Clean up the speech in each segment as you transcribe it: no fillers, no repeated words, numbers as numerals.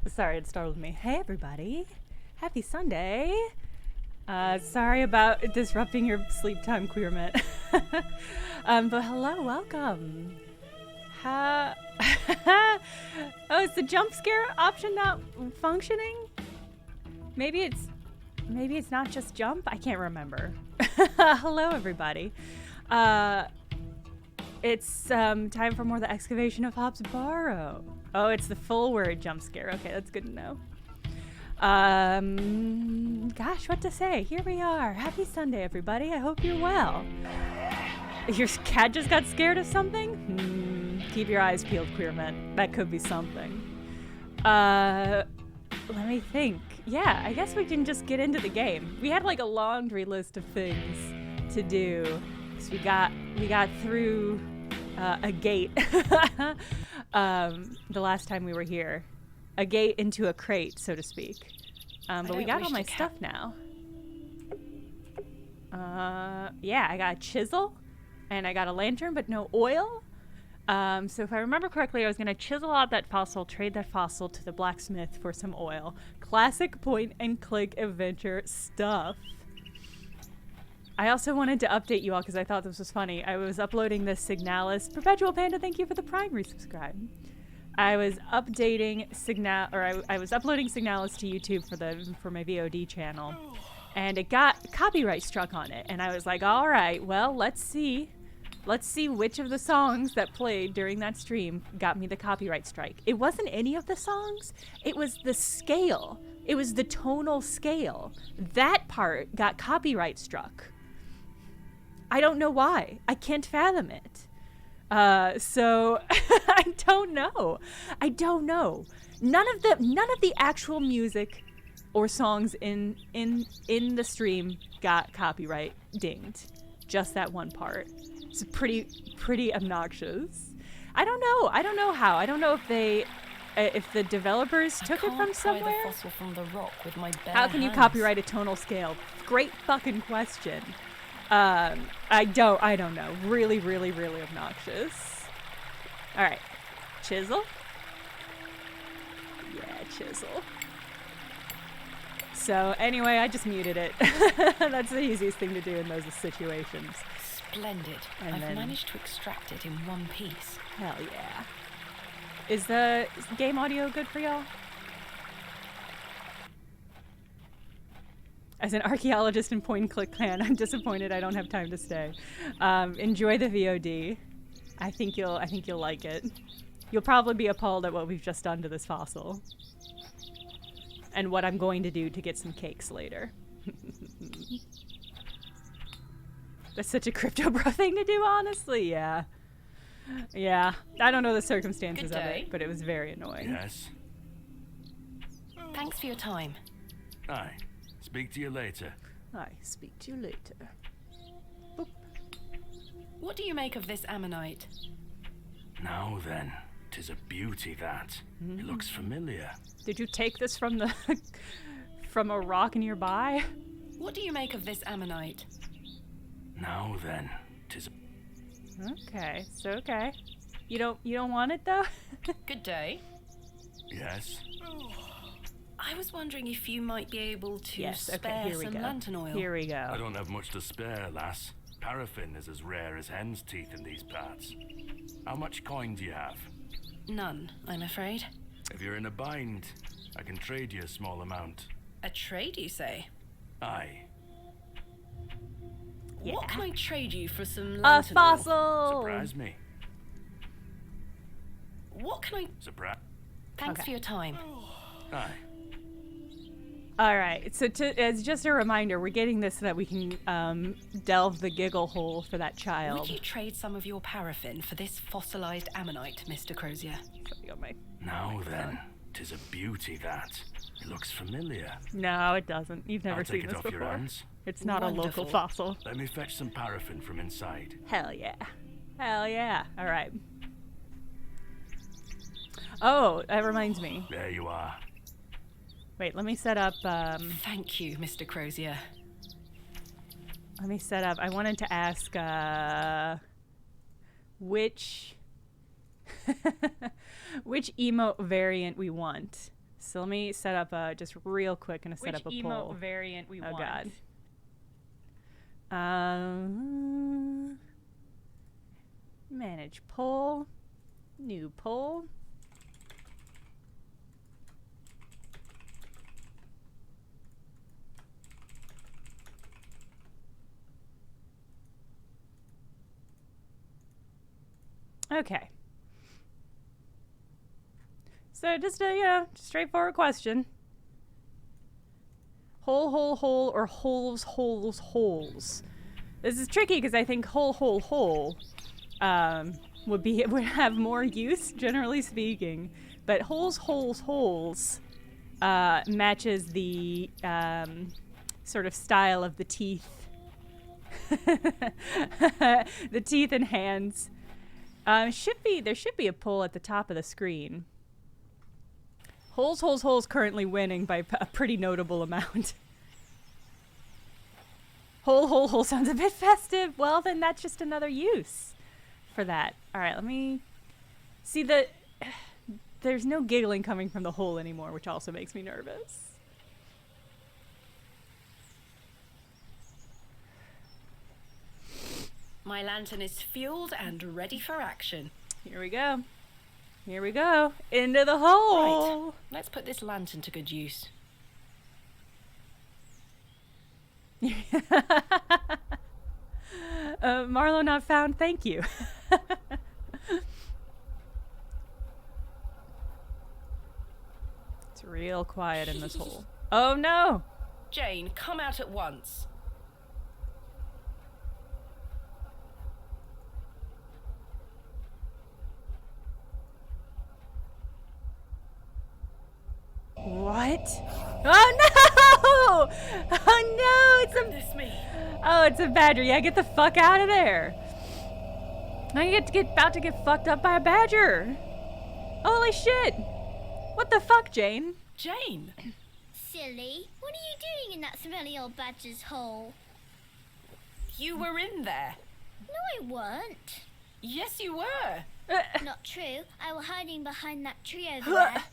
Sorry, it startled me. Hey, everybody. Happy Sunday. Sorry about disrupting your sleep time, Queerman. But hello, welcome. Oh, is the jump scare option not functioning? Maybe it's not just jump? I can't remember. Hello, everybody. It's time for more of the excavation of HOB'S Barrow. Oh, it's the full word jump scare. Okay, that's good to know. Gosh, what to say? Here we are. Happy Sunday, everybody. I hope you're well. Your cat just got scared of something? Keep your eyes peeled, Queerman. That could be something. Let me think. Yeah, I guess we can just get into the game. We had like a laundry list of things to do. So we got through a gate the last time we were here. A gate into a crate, so to speak. But we got all my stuff now. Yeah, I got a chisel and I got a lantern, but no oil. So if I remember correctly, I was going to chisel out that fossil, trade that fossil to the blacksmith for some oil. Classic point and click adventure stuff. I also wanted to update you all because I thought this was funny. I was uploading the Signalis. Perpetual Panda, thank you for the Prime resubscribe. I was updating I was uploading Signalis to YouTube for my VOD channel, and it got copyright struck on it. And I was like, all right, well, let's see which of the songs that played during that stream got me the copyright strike. It wasn't any of the songs. It was the scale. It was the tonal scale. That part got copyright struck. I don't know why. I can't fathom it. So I don't know. None of the actual music or songs in the stream got copyright dinged. Just that one part. It's pretty obnoxious. I don't know how. I don't know if the developers took it from somewhere. The fossil from the rock with my bare How can you hands. copyright a tonal scale? Great fucking question. I don't know. Really obnoxious. All right, chisel. Yeah, chisel. So anyway, I just muted it. That's the easiest thing to do in those situations. Splendid. I've managed to extract it in one piece. Hell yeah. Is the game audio good for y'all? As an archaeologist in point and click clan, I'm disappointed I don't have time to stay. Enjoy the VOD. I think you'll like it. You'll probably be appalled at what we've just done to this fossil. And what I'm going to do to get some cakes later. That's such a crypto bro thing to do, honestly. Yeah. Yeah. I don't know the circumstances of it, but it was very annoying. Yes. Thanks for your time. Aye. Speak to you later. I speak to you later. Boop. What do you make of this ammonite? Now then, 'tis a beauty that. It looks familiar. Did you take this from from a rock nearby? What do you make of this ammonite? Now then, 'tis a... Okay, so okay. You don't want it though? Good day. Yes? I was wondering if you might be able to Yes, okay, spare here we some go. lantern oil. Here we I go. don't have much to spare, lass. Paraffin is as rare as hen's teeth in these parts. How much coin do you have? None, I'm afraid. If you're in a bind, I can trade you a small amount. A trade, you say? Aye. Yeah. What can I trade you for some A lantern oil? fossil! Surprise me. What can I... Surprise. Thanks Okay. for your time. Aye. All right, so as just a reminder, we're getting this so that we can delve the giggle hole for that child. Would you trade some of your paraffin for this fossilized ammonite, Mr. Crozier? Now then, 'tis a beauty that. It looks familiar. No, it doesn't. You've never I'll seen take it this off before. your hands. It's not Wonderful. a local fossil. Let me fetch some paraffin from inside. Hell yeah. Hell yeah. All right. Oh, that reminds me. There you are. Wait, let me set up, Thank you, Mr. Crozier. I wanted to ask, which Which emote variant we want. So let me set up just real quick. Gonna set up a poll. Which emote variant we want. Oh god. Manage poll. New poll. Okay. So just a straightforward question. Hole, or holes. This is tricky because I think hole would have more use, generally speaking. But holes matches the sort of style of the teeth. The teeth and hands. There should be a poll at the top of the screen. Holes currently winning by a pretty notable amount. Hole sounds a bit festive. Well, then that's just another use for that. All right, let me see there's no giggling coming from the hole anymore, which also makes me nervous. My lantern is fueled and ready for action. Here we go. Into the hole. Right, let's put this lantern to good use. Marlowe not found, thank you. It's real quiet in this hole. Oh no! Jane, come out at once. What? Oh no! Oh no! It's a badger. Yeah, get the fuck out of there. I about to get fucked up by a badger. Holy shit! What the fuck, Jane? Jane! Silly, what are you doing in that smelly old badger's hole? You were in there. No, I weren't. Yes, you were. Not true. I was hiding behind that tree over there.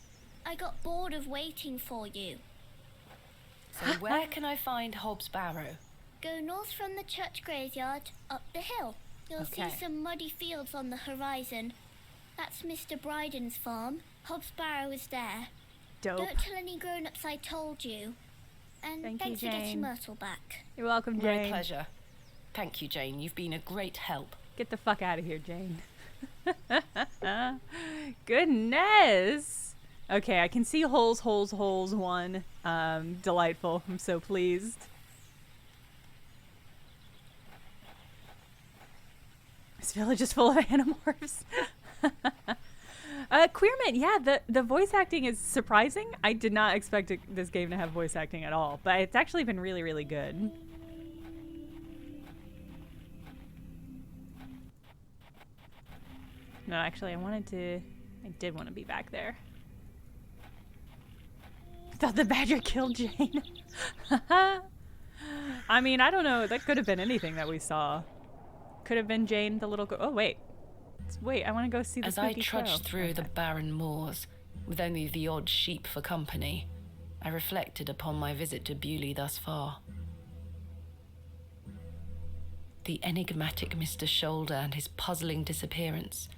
I got bored of waiting for you. So where can I find Hobb's Barrow? Go north from the church graveyard, up the hill. You'll see some muddy fields on the horizon. That's Mr. Brighton's farm. Hobb's Barrow is there. Dope. Don't tell any grown-ups I told you. And Thank thanks you, for getting Jane. Myrtle back. You're welcome, Jane. My pleasure. Thank you, Jane. You've been a great help. Get the fuck out of here, Jane. Goodness. Okay, I can see holes, one. Delightful. I'm so pleased. This village is full of animorphs. Queerman, yeah, the voice acting is surprising. I did not expect this game to have voice acting at all, but it's actually been really, really good. No, actually, I did want to be back there. I thought the badger killed Jane. I mean, I don't know. That could have been anything that we saw. Could have been Jane, the little girl. Oh, wait. Wait, I want to go see the As I spooky trudged crow. through the barren moors, with only the odd sheep for company, I reflected upon my visit to Bewley thus far. The enigmatic Mr. Shoulder and his puzzling disappearance.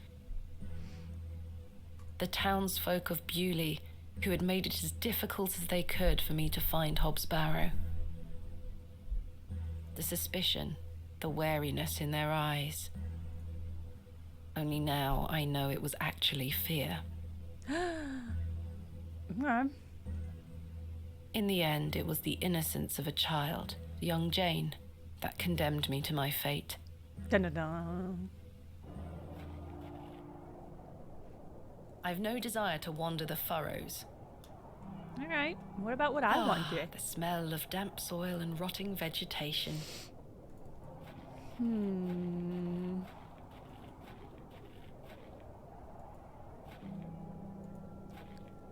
The townsfolk of Bewley who had made it as difficult as they could for me to find Hobb's Barrow. The suspicion, the wariness in their eyes. Only now I know it was actually fear. Okay. In the end, it was the innocence of a child, young Jane, that condemned me to my fate. Dun dun dun. I've no desire to wander the furrows. All right. What about what I want to? The smell of damp soil and rotting vegetation.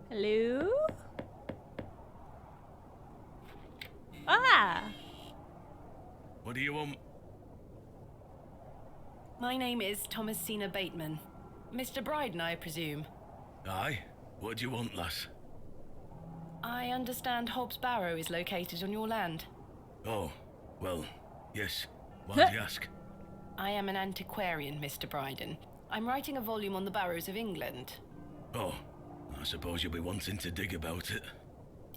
Hello? Ah! What do you want? My name is Thomasina Bateman. Mr. Brighton, I presume. Aye? What do you want, lass? I understand Hobb's Barrow is located on your land. Oh, well, yes. Why do you ask? I am an antiquarian, Mr. Brighton. I'm writing a volume on the barrows of England. Oh, I suppose you'll be wanting to dig about it.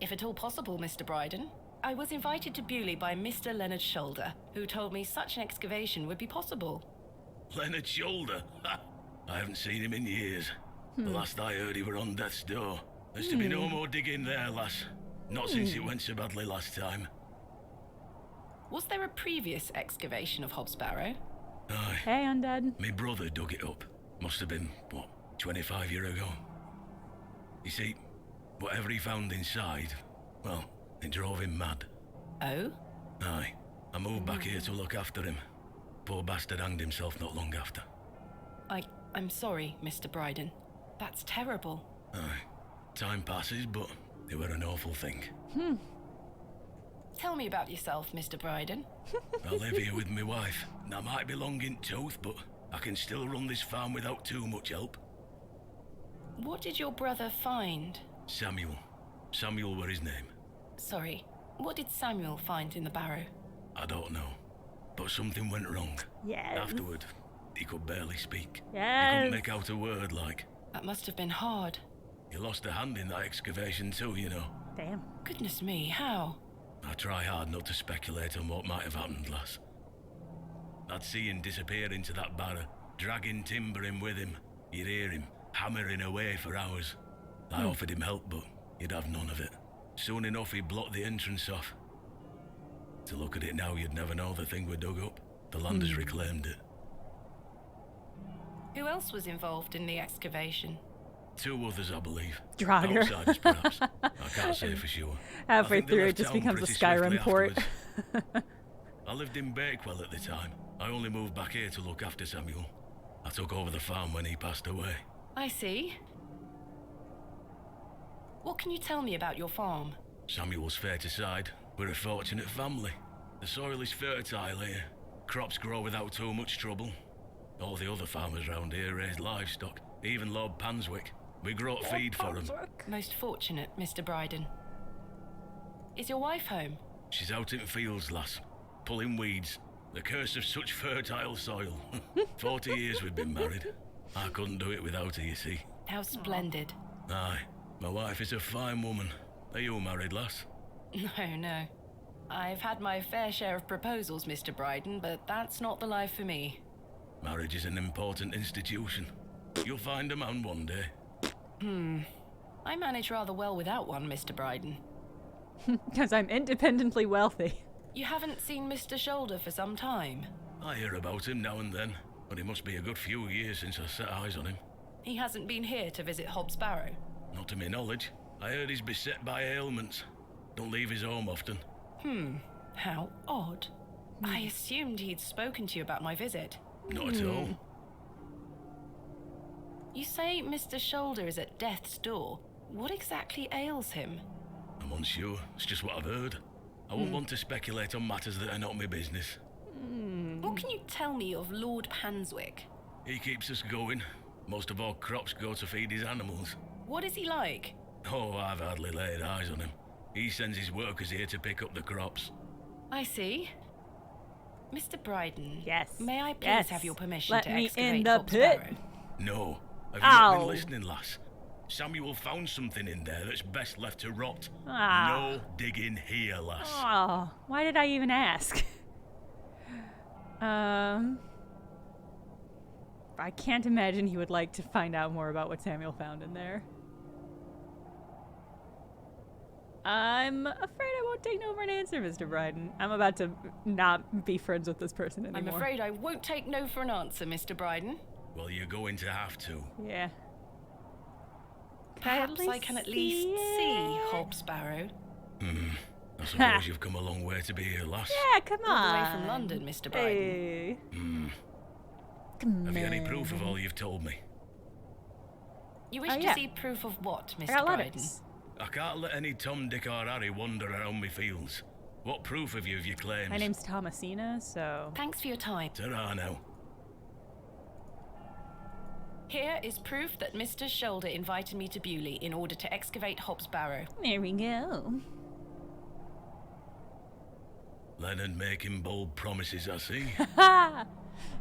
If at all possible, Mr. Brighton. I was invited to Bewley by Mr. Leonard Shoulder, who told me such an excavation would be possible. Leonard Shoulder? Ha! I haven't seen him in years. The last I heard he were on death's door. There's to be no more digging there, lass. Not since it went so badly last time. Was there a previous excavation of Hobb's Barrow? Aye. Hey, undead. My brother dug it up. Must have been, 25 years ago? You see, whatever he found inside, well, it drove him mad. Oh? Aye. I moved back here to look after him. Poor bastard hanged himself not long after. I'm sorry, Mr. Brighton. That's terrible. Aye. Time passes, but it were an awful thing. Tell me about yourself, Mr. Brighton. I live here with my wife, and I might be long in tooth, but I can still run this farm without too much help. What did your brother find? Samuel. Samuel were his name. Sorry, what did Samuel find in the barrow? I don't know, but something went wrong. Yes. Afterward, he could barely speak. He Yes. couldn't make out a word, like. That must have been hard. He lost a hand in that excavation too, you know. Damn. Goodness me, how? I try hard not to speculate on what might have happened, lass. I'd see him disappear into that barrow, dragging timber in with him. You'd hear him hammering away for hours. I offered him help, but he'd have none of it. Soon enough, he blocked the entrance off. To look at it now, you'd never know the thing we dug up. The landers reclaimed it. Who else was involved in the excavation? 2 others, I believe. Draugr. Outsiders, perhaps. I can't say for sure. Halfway I think they through, it left just town becomes a pretty Skyrim swiftly port. afterwards. I lived in Bakewell at the time. I only moved back here to look after Samuel. I took over the farm when he passed away. I see. What can you tell me about your farm? Samuel's fair to side. We're a fortunate family. The soil is fertile here. Crops grow without too much trouble. All the other farmers round here raise livestock. Even Lord Panswick. We grow feed for him. Most fortunate, Mr. Brighton. Is your wife home? She's out in fields, lass. Pulling weeds. The curse of such fertile soil. 40 years we've been married. I couldn't do it without her, you see. How splendid. Aye. My wife is a fine woman. Are you married, lass? No. I've had my fair share of proposals, Mr. Brighton, but that's not the life for me. Marriage is an important institution. You'll find a man one day. I manage rather well without one, Mr. Brighton. Because I'm independently wealthy. You haven't seen Mr. Shoulder for some time. I hear about him now and then, but it must be a good few years since I set eyes on him. He hasn't been here to visit Hobb's Barrow. Not to my knowledge. I heard he's beset by ailments. Don't leave his home often. How odd. I assumed he'd spoken to you about my visit. Not at all. You say Mr. Shoulder is at death's door. What exactly ails him? I'm unsure. It's just what I've heard. I wouldn't want to speculate on matters that are not my business. What can you tell me of Lord Panswick? He keeps us going. Most of our crops go to feed his animals. What is he like? Oh, I've hardly laid eyes on him. He sends his workers here to pick up the crops. I see. Mr. Brighton. Yes. May I please Yes. have your permission Let to me excavate in the Hobb's pit. Barrow? No. Have you not Ow. been listening, lass? Samuel found something in there that's best left to rot. Ah. No digging here, lass. Oh, why did I even ask? I can't imagine he would like to find out more about what Samuel found in there. I'm afraid I won't take no for an answer, Mr. Brighton. I'm about to not be friends with this person anymore. I'm afraid I won't take no for an answer, Mr. Brighton. Well, you're going to have to. Yeah. Perhaps I can at least see Hobb's Barrow. I suppose you've come a long way to be here, lass. Yeah, come All on. the way from London, Mr. Brighton. Hey. Come Have you any on. proof of all you've told me? You wish Oh, to yeah. see proof of what, I Mr. got Brighton? letters. I can't let any Tom, Dick or Harry wander around me fields. What proof have you of your claims? My name's Thomasina, so... Thanks for your time. Ta-ra now. Here is proof that Mr. Shoulder invited me to Bewley in order to excavate Hobb's Barrow. There we go. Leonard making bold promises, I see.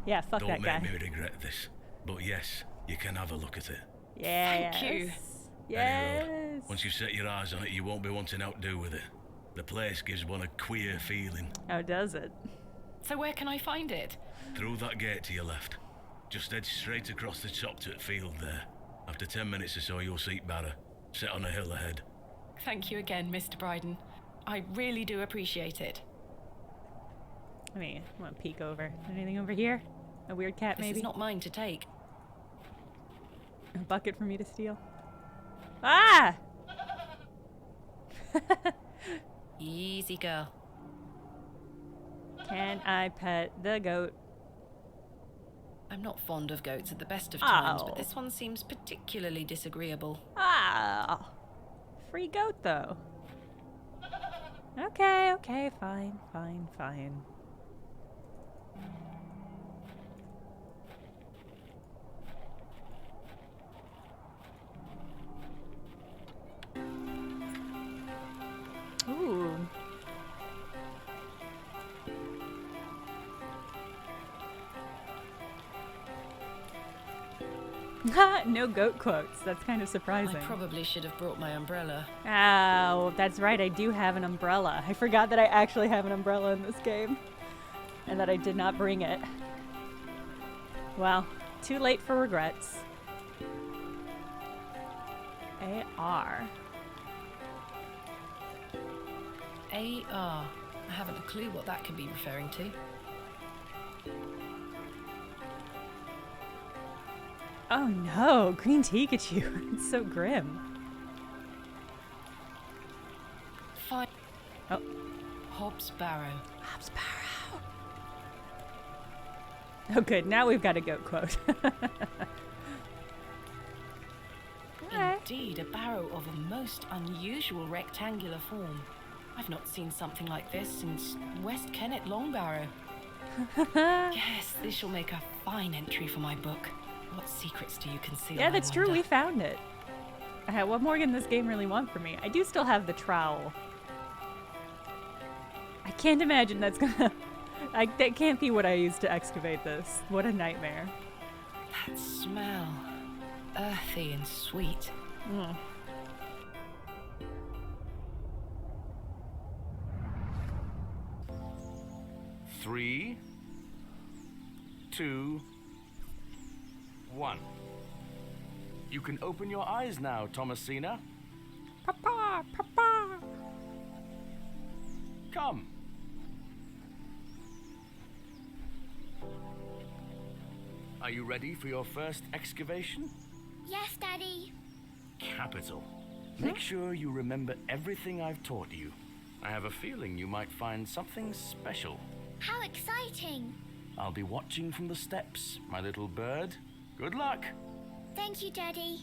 Yeah, fuck Don't that guy. make me regret this. But yes, you can have a look at it. Yes. Thank you. Yes. Any road. Once you've set your eyes on it, you won't be wanting to outdo with it. The place gives one a queer feeling. How does it? So where can I find it? Through that gate to your left. Just head straight across the top to the field there. After 10 minutes or so, you'll see Barrow, set on a hill ahead. Thank you again, Mr. Brighton. I really do appreciate it. I mean, I want to peek over. Anything over here? A weird cat, This maybe? is not mine to take. A bucket for me to steal? Ah! Easy girl. Can I pet the goat? I'm not fond of goats at the best of times, Oh. but this one seems particularly disagreeable. Ah! Free goat, though. Okay, okay, fine, fine, fine. Ooh. No goat quotes. That's kind of surprising. I probably should have brought my umbrella. Oh, that's right. I do have an umbrella. I forgot that I actually have an umbrella in this game. And that I did not bring it. Well, too late for regrets. AR. AR. I haven't a clue what that could be referring to. Oh no, green Pikachu. It's so grim. Fine. Oh. Hobb's Barrow. Hobb's Barrow. Oh good, now we've got a goat quote. Okay. Indeed, a barrow of a most unusual rectangular form. I've not seen something like this since West Kennet Long Barrow. Yes, this shall make a fine entry for my book. What secrets do you conceal? Yeah, that's I true. wonder? We found it. What more can this game really want from me? I do still have the trowel. I can't imagine that's gonna... that can't be what I used to excavate this. What a nightmare. That smell. Earthy and sweet. Mm. Three, 2, 1. You can open your eyes now, Thomasina. Papa! Papa! Come. Are you ready for your first excavation? Yes, Daddy. Capital. Make sure you remember everything I've taught you. I have a feeling you might find something special. How exciting. I'll be watching from the steps, my little bird. Good luck. Thank you, Daddy.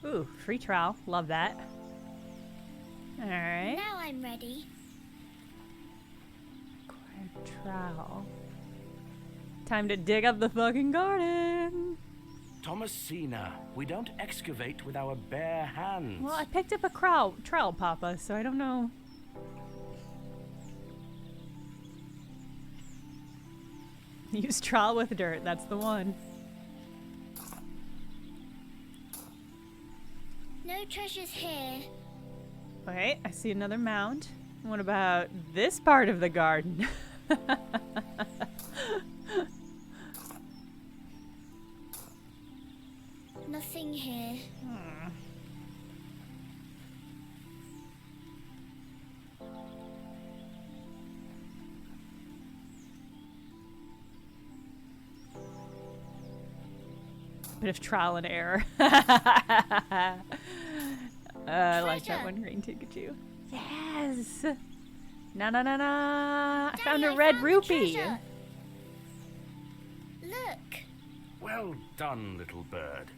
Ooh, free trowel. Love that. Alright. Now I'm ready. Acquired trowel. Time to dig up the fucking garden. Thomasina, we don't excavate with our bare hands. Well, I picked up a trowel, Papa, so I don't know. Use trowel with dirt. That's the one. No treasures here. Okay, I see another mound. What about this part of the garden? Nothing here. Bit of trial and error. I like that Treasure. one, green Pikachu. Yes! Na na na na! I Daddy, found a I red found the rupee! treasure. Look. Well done, little bird.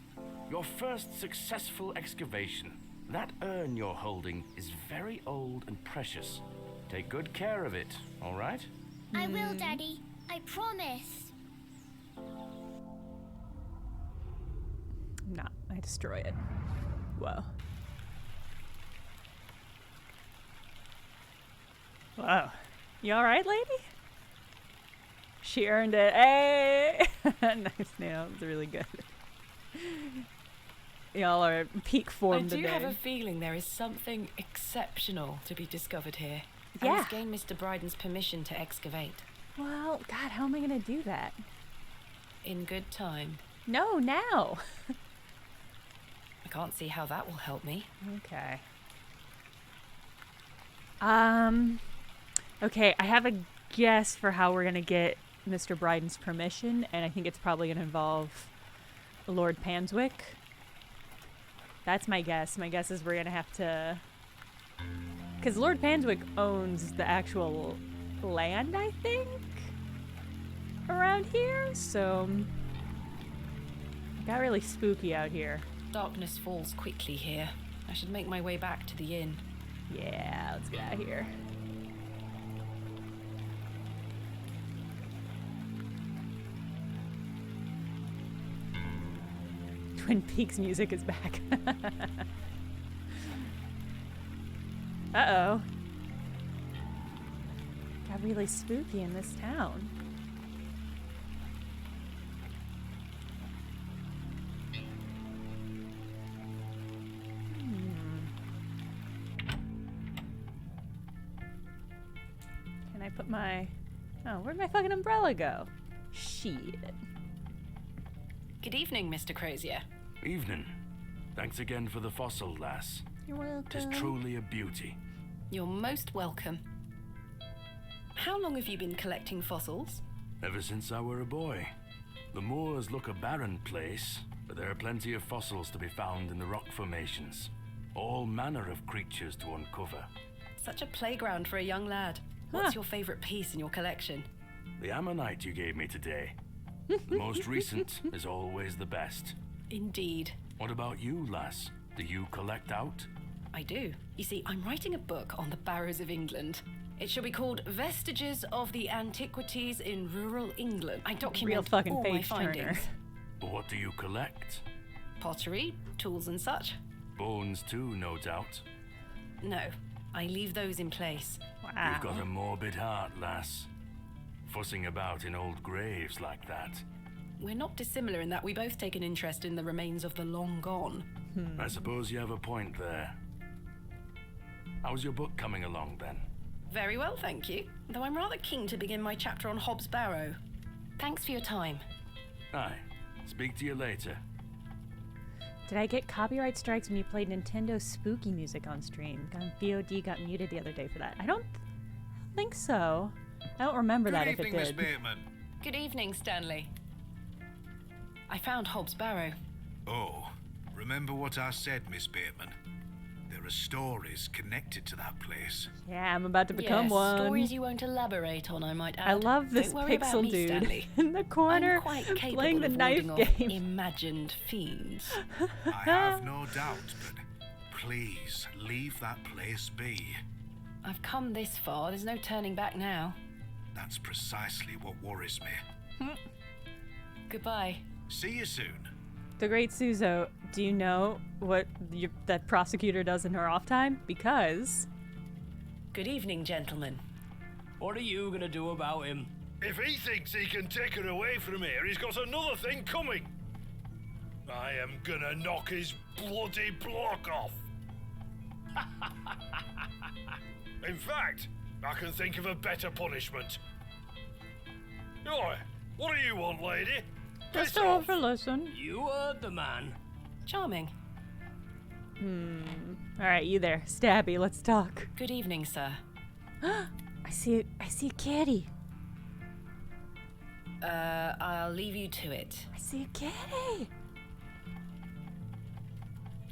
Your first successful excavation. That urn you're holding is very old and precious. Take good care of it, all right? I will, Daddy. I promise. No, I destroy it. Whoa. Whoa. You alright, lady? She earned it. Hey! Nice nails. Really good. Y'all are at peak form today. I do have a feeling there is something exceptional to be discovered here. Yeah. I must gain Mr. Bryden's permission to excavate. Well, God, how am I going to do that? In good time. No, now. I can't see how that will help me. Okay. Okay, I have a guess for how we're going to get Mr. Bryden's permission, and I think it's probably going to involve Lord Panswick. That's my guess. My guess is we're going to have to... Because Lord Panswick owns the actual land, I think, around here, so... It got really spooky out here. Darkness falls quickly here. I should make my way back to the inn. Yeah, let's get out of here. Twin Peaks music is back. Uh-oh. Got really spooky in this town. Can I put my... Oh, where'd my fucking umbrella go? Shit. Good evening, Mr. Crozier. Evening. Thanks again for the fossil, lass. You're welcome. 'Tis truly a beauty. You're most welcome. How long have you been collecting fossils? Ever since I were a boy. The moors look a barren place, but there are plenty of fossils to be found in the rock formations. All manner of creatures to uncover. Such a playground for a young lad. What's your favorite piece in your collection? The ammonite you gave me today. The most recent is always the best. Indeed. What about you, lass? Do you collect out? I do. You see, I'm writing a book on the barrows of England. It shall be called Vestiges of the Antiquities in Rural England. I document Real fucking all my page turner. findings. But what do you collect? Pottery, tools and such. Bones too, no doubt. No, I leave those in place. Wow. You've got a morbid heart, lass. Fussing about in old graves like that. We're not dissimilar in that we both take an interest in the remains of the long gone. I suppose you have a point there. How's your book coming along then? Very well, thank you. Though I'm rather keen to begin my chapter on Hobb's Barrow. Thanks for your time. Aye. Speak to you later. Did I get copyright strikes when you played Nintendo spooky music on stream? VOD got muted the other day for that. I don't think so. I don't remember that if it Good evening, did. Miss Bateman. Good evening, Stanley. I found Hobb's Barrow. Oh, remember what I said, Miss Bateman? There are stories connected to that place. Yeah, I'm about to become Yes, one. stories you won't elaborate on, I might add. I love this Don't worry about pixel me, dude Stanley. in the corner I'm quite capable playing the of knife warding off game. imagined fiends. I have no doubt, but please leave that place be. I've come this far, there's no turning back now. That's precisely what worries me. Goodbye. See you soon. The Great Suzo, do you know what that prosecutor does in her off time? Because... Good evening, gentlemen. What are you gonna do about him? If he thinks he can take her away from here, he's got another thing coming. I am gonna knock his bloody block off. In fact, I can think of a better punishment. Oi, what do you want, lady? Just Piss off. over listen. You heard the man. Charming. Alright, you there. Stabby, let's talk. Good evening, sir. I see a kitty. I'll leave you to it. I see a kitty.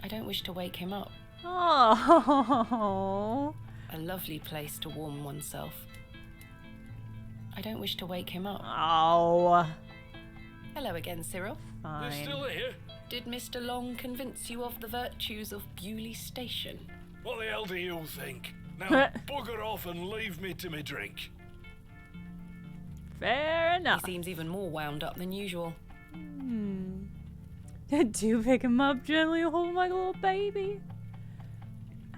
I don't wish to wake him up. Oh. A lovely place to warm oneself. I don't wish to wake him up. Oh. Hello again, Cyril. They're Fine. still here. Did Mr. Long convince you of the virtues of Bewley Station? What the hell do you think? Now bugger off and leave me to me drink. Fair He enough. seems even more wound up than usual. Do pick him up gently, hold him like a little baby.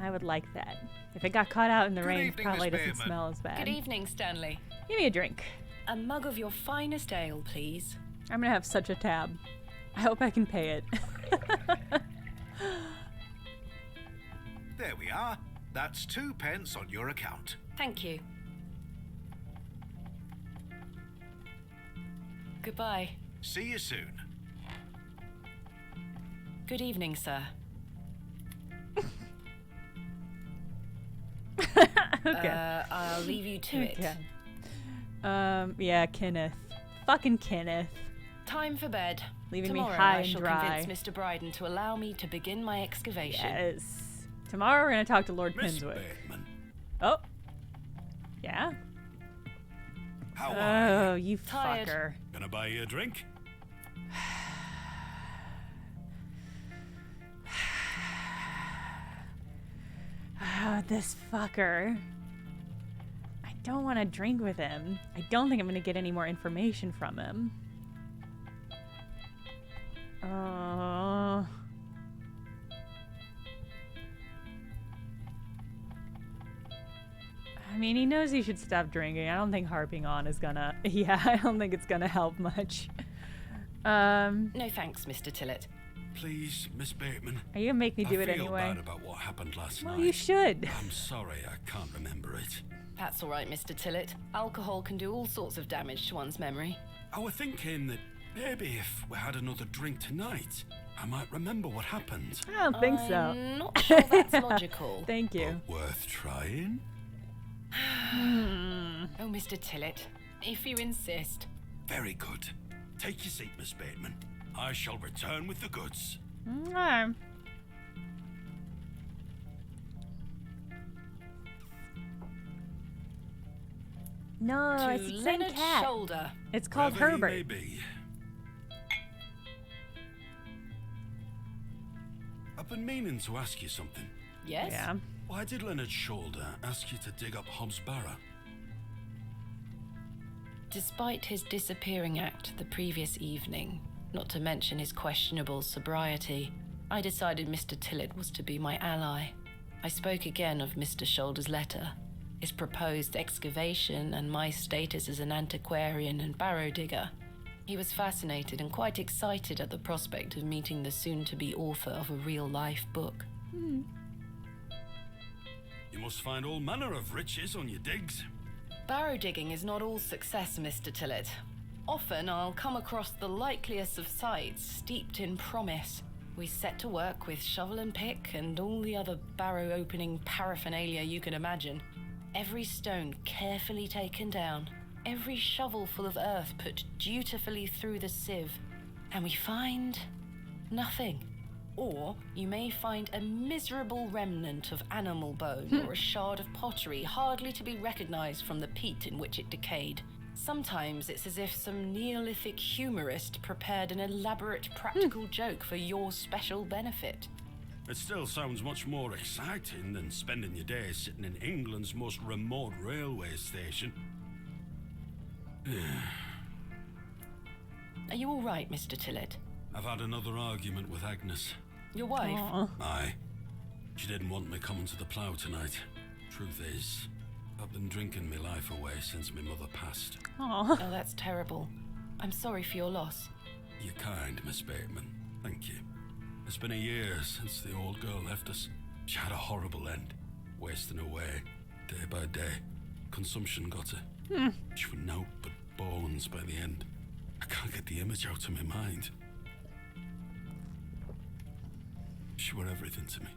I would like that. If it got caught out in the Good rain, it evening, probably Miss doesn't Bateman. smell as bad. Good evening, Stanley. Give me a drink. A mug of your finest ale, please. I'm gonna have such a tab. I hope I can pay it. There we are. That's 2 pence on your account. Thank you. Goodbye. See you soon. Good evening, sir. Okay. I'll leave you to it. Okay. Yeah, Kenneth. Fucking Kenneth. Time for bed. Leaving me Tomorrow high I and shall dry. convince Mr. Brighton to allow me to begin my excavation. Yes. Tomorrow we're gonna talk to Lord Miss Pinswick. Bateman, Oh. Yeah? how are Oh, you Tired. fucker. you? Gonna buy you a drink? Oh, this fucker. I don't want to drink with him. I don't think I'm gonna get any more information from him. I mean, he knows he should stop drinking. I don't think harping on is gonna... Yeah, I don't think it's gonna help much. No thanks, Mr. Tillett. Please, Miss Bateman. Are you gonna make me do I it feel anyway? bad about what happened last Well, night. you should. I'm sorry, I can't remember it. That's all right, Mr. Tillett. Alcohol can do all sorts of damage to one's memory. I was thinking that maybe if we had another drink tonight, I might remember what happened. I don't think so. I'm not sure that's logical. Thank you. But worth trying? Oh, Mr. Tillett, if you insist. Very good. Take your seat, Miss Bateman. I shall return with the goods. Okay. No, To it's the same Leonard's cat. shoulder. It's called Wherever he may Herbert. be. I've been meaning to ask you something. Yes? Yeah. Why did Leonard's shoulder ask you to dig up Hobb's Barrow? Despite his disappearing act the previous evening, not to mention his questionable sobriety, I decided Mr. Tillett was to be my ally. I spoke again of Mr. Shoulder's letter, his proposed excavation, and my status as an antiquarian and barrow digger. He was fascinated and quite excited at the prospect of meeting the soon-to-be author of a real-life book. You must find all manner of riches on your digs. Barrow digging is not all success, Mr. Tillett. Often I'll come across the likeliest of sites steeped in promise. We set to work with shovel and pick and all the other barrow opening paraphernalia you can imagine. Every stone carefully taken down, every shovel full of earth put dutifully through the sieve, and we find nothing. Or you may find a miserable remnant of animal bone or a shard of pottery hardly to be recognized from the peat in which it decayed. Sometimes it's as if some Neolithic humorist prepared an elaborate practical joke for your special benefit. It still sounds much more exciting than spending your days sitting in England's most remote railway station. Are you all right, Mr. Tillett? I've had another argument with Agnes. Your wife? Aw. Aye. She didn't want me coming to the plough tonight. Truth is, I've been drinking my life away since my mother passed. Aw. Oh, that's terrible. I'm sorry for your loss. You're kind, Miss Bateman. Thank you. It's been a year since the old girl left us. She had a horrible end, wasting away, day by day. Consumption got her. She was naught but bones by the end. I can't get the image out of my mind. She were everything to me.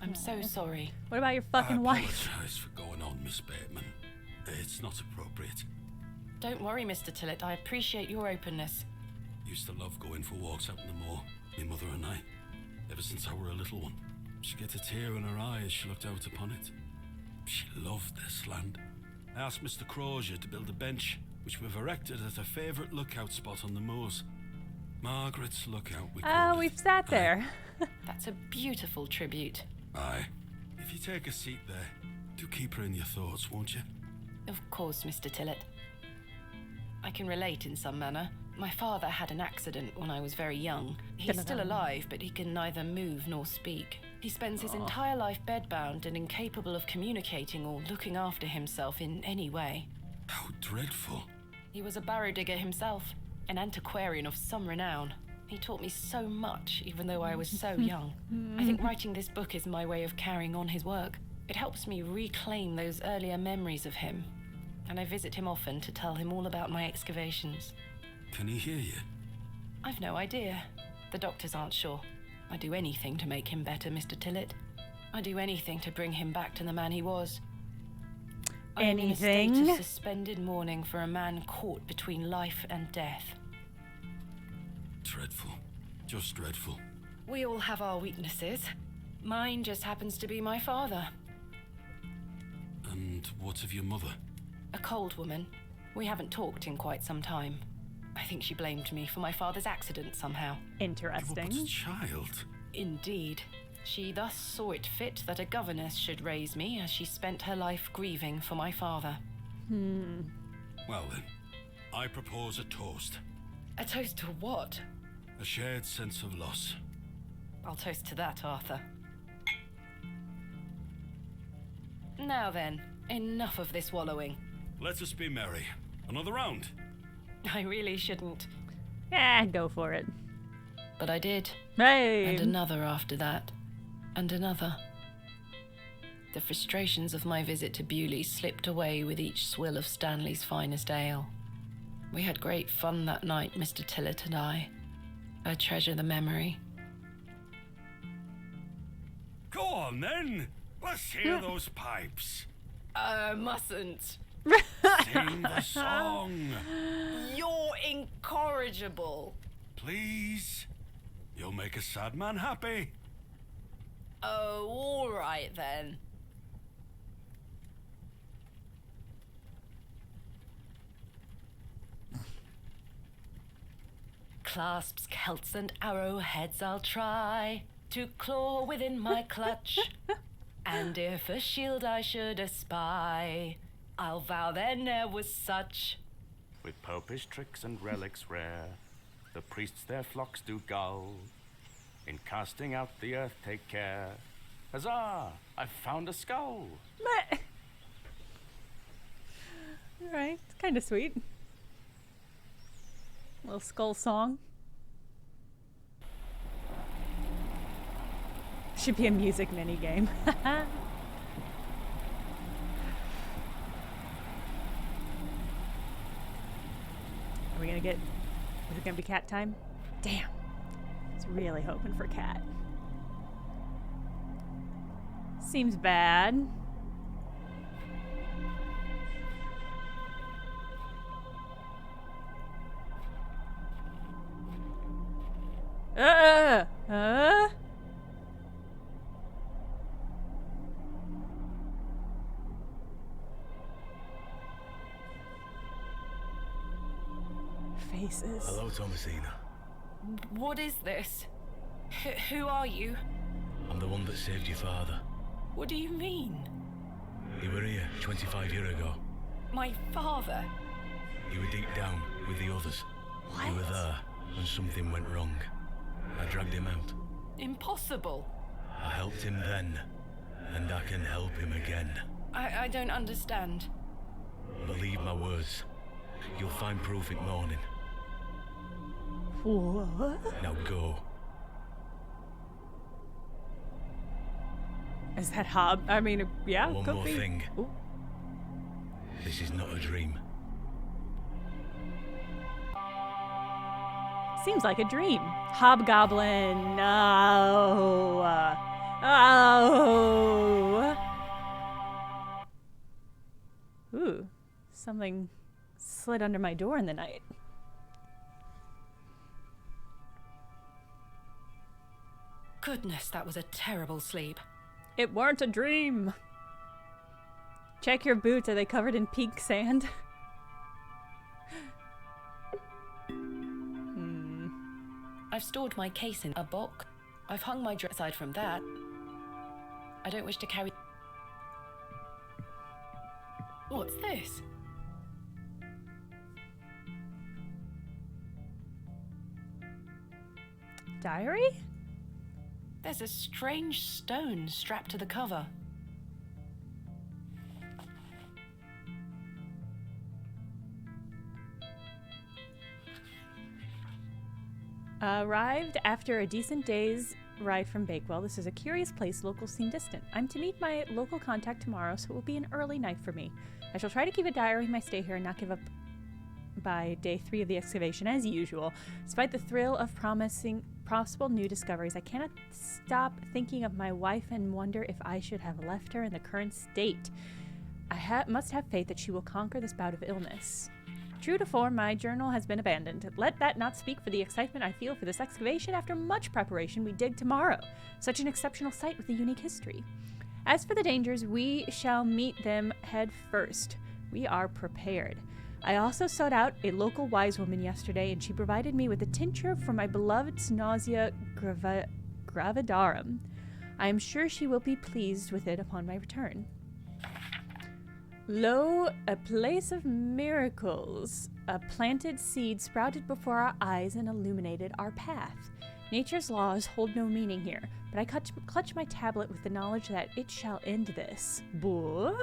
I'm so sorry. What about your fucking I wife? apologise for going on, Miss Bateman. It's not appropriate. Don't worry, Mr. Tillett. I appreciate your openness. Used to love going for walks out in the moor, my mother and I, ever since I were a little one. She'd get a tear in her eye as she looked out upon it. She loved this land. I asked Mr. Crozier to build a bench, which we've erected at a favourite lookout spot on the moors. Margaret's Lookout, we Oh, called it. we've sat there. That's a beautiful tribute. Aye. If you take a seat there, Do keep her in your thoughts, won't you? Of course, Mr. Tillett. I can relate in some manner. My father had an accident when I was very young. He's still alive, but he can neither move nor speak. He spends his entire life bedbound and incapable of communicating or looking after himself in any way. How dreadful. He was a barrow digger himself, an antiquarian of some renown. He taught me so much, even though I was so young. I think writing this book is my way of carrying on his work. It helps me reclaim those earlier memories of him, and I visit him often to tell him all about my excavations. Can he hear you? I've no idea. The doctors aren't sure. I'd do anything to make him better, Mr. Tillett. I'd do anything to bring him back to the man he was. I'm in a state of suspended mourning for a man caught between life and death. Dreadful. Just dreadful. We all have our weaknesses. Mine just happens to be my father. And what of your mother? A cold woman. We haven't talked in quite some time. I think she blamed me for my father's accident somehow. Interesting. You were but a child. Indeed. She thus saw it fit that a governess should raise me as she spent her life grieving for my father. Well then, I propose a toast. A toast to what? A shared sense of loss. I'll toast to that, Arthur. Now then, enough of this wallowing. Let us be merry. Another round. I really shouldn't. Yeah, go for it. But I did. Hey! And another after that. And another. The frustrations of my visit to Bewley slipped away with each swill of Stanley's finest ale. We had great fun that night, Mr. Tillett and I. I treasure the memory. Go on then. Let's hear those pipes. Mustn't. Sing the song. You're incorrigible. Please. You'll make a sad man happy. Oh, all right then. Clasps, celts, and arrowheads I'll try to claw within my clutch. And if a shield I should espy, I'll vow there ne'er was such. With popish tricks and relics rare, the priests their flocks do gull. In casting out the earth take care. Huzzah! I've found a skull. Alright, it's kind of sweet. Little skull song. Should be a music mini game. Are we gonna get... Is it gonna be cat time? Damn. I was really hoping for cat. Seems bad. Faces. Hello, Thomasina. What is this? Who are you? I'm the one that saved your father. What do you mean? He were here 25 years ago. My father? You were deep down with the others. What? You were there when something went wrong. I dragged him out. Impossible. I helped him then, and I can help him again. I don't understand. Believe my words. You'll find proof in morning. What? Now go. Is that Hob? I mean, yeah, One could more be. thing. Ooh. This is not a dream. Seems like a dream. Hobgoblin. No. Oh. Ooh. Something slid under my door in the night. Goodness, that was a terrible sleep. It weren't a dream. Check your boots. Are they covered in pink sand? I've stored my case in a box. I've hung my dress. Aside from that, I don't wish to carry... this? Diary? There's a strange stone strapped to the cover. Arrived after a decent day's ride from Bakewell. This is a curious place. Locals seem distant. I'm to meet my local contact tomorrow, so it will be an early night for me. I shall try to keep a diary of my stay here and not give up by day 3 of the excavation as usual. Despite the thrill of possible new discoveries, I cannot stop thinking of my wife and wonder if I should have left her in the current state. I must have faith that she will conquer this bout of illness. True to form, my journal has been abandoned. Let that not speak for the excitement I feel for this excavation. After much preparation, we dig tomorrow. Such an exceptional site with a unique history. As for the dangers, we shall meet them head first. We are prepared. I also sought out a local wise woman yesterday, and she provided me with a tincture for my beloved nausea gravidarum. I am sure she will be pleased with it upon my return. Lo, a place of miracles. A planted seed sprouted before our eyes and illuminated our path. Nature's laws hold no meaning here, but I clutch my tablet with the knowledge that it shall end this. Buh?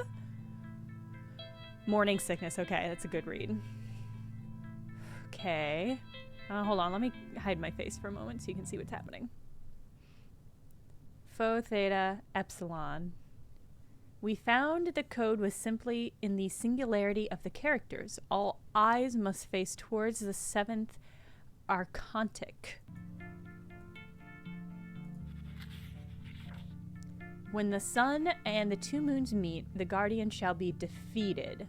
Morning sickness. Okay, that's a good read. Okay. Hold on, let me hide my face for a moment so you can see what's happening. Pho Theta Epsilon. We found the code was simply in the singularity of the characters. All eyes must face towards the 7th archontic. When the sun and the 2 moons meet, the guardian shall be defeated.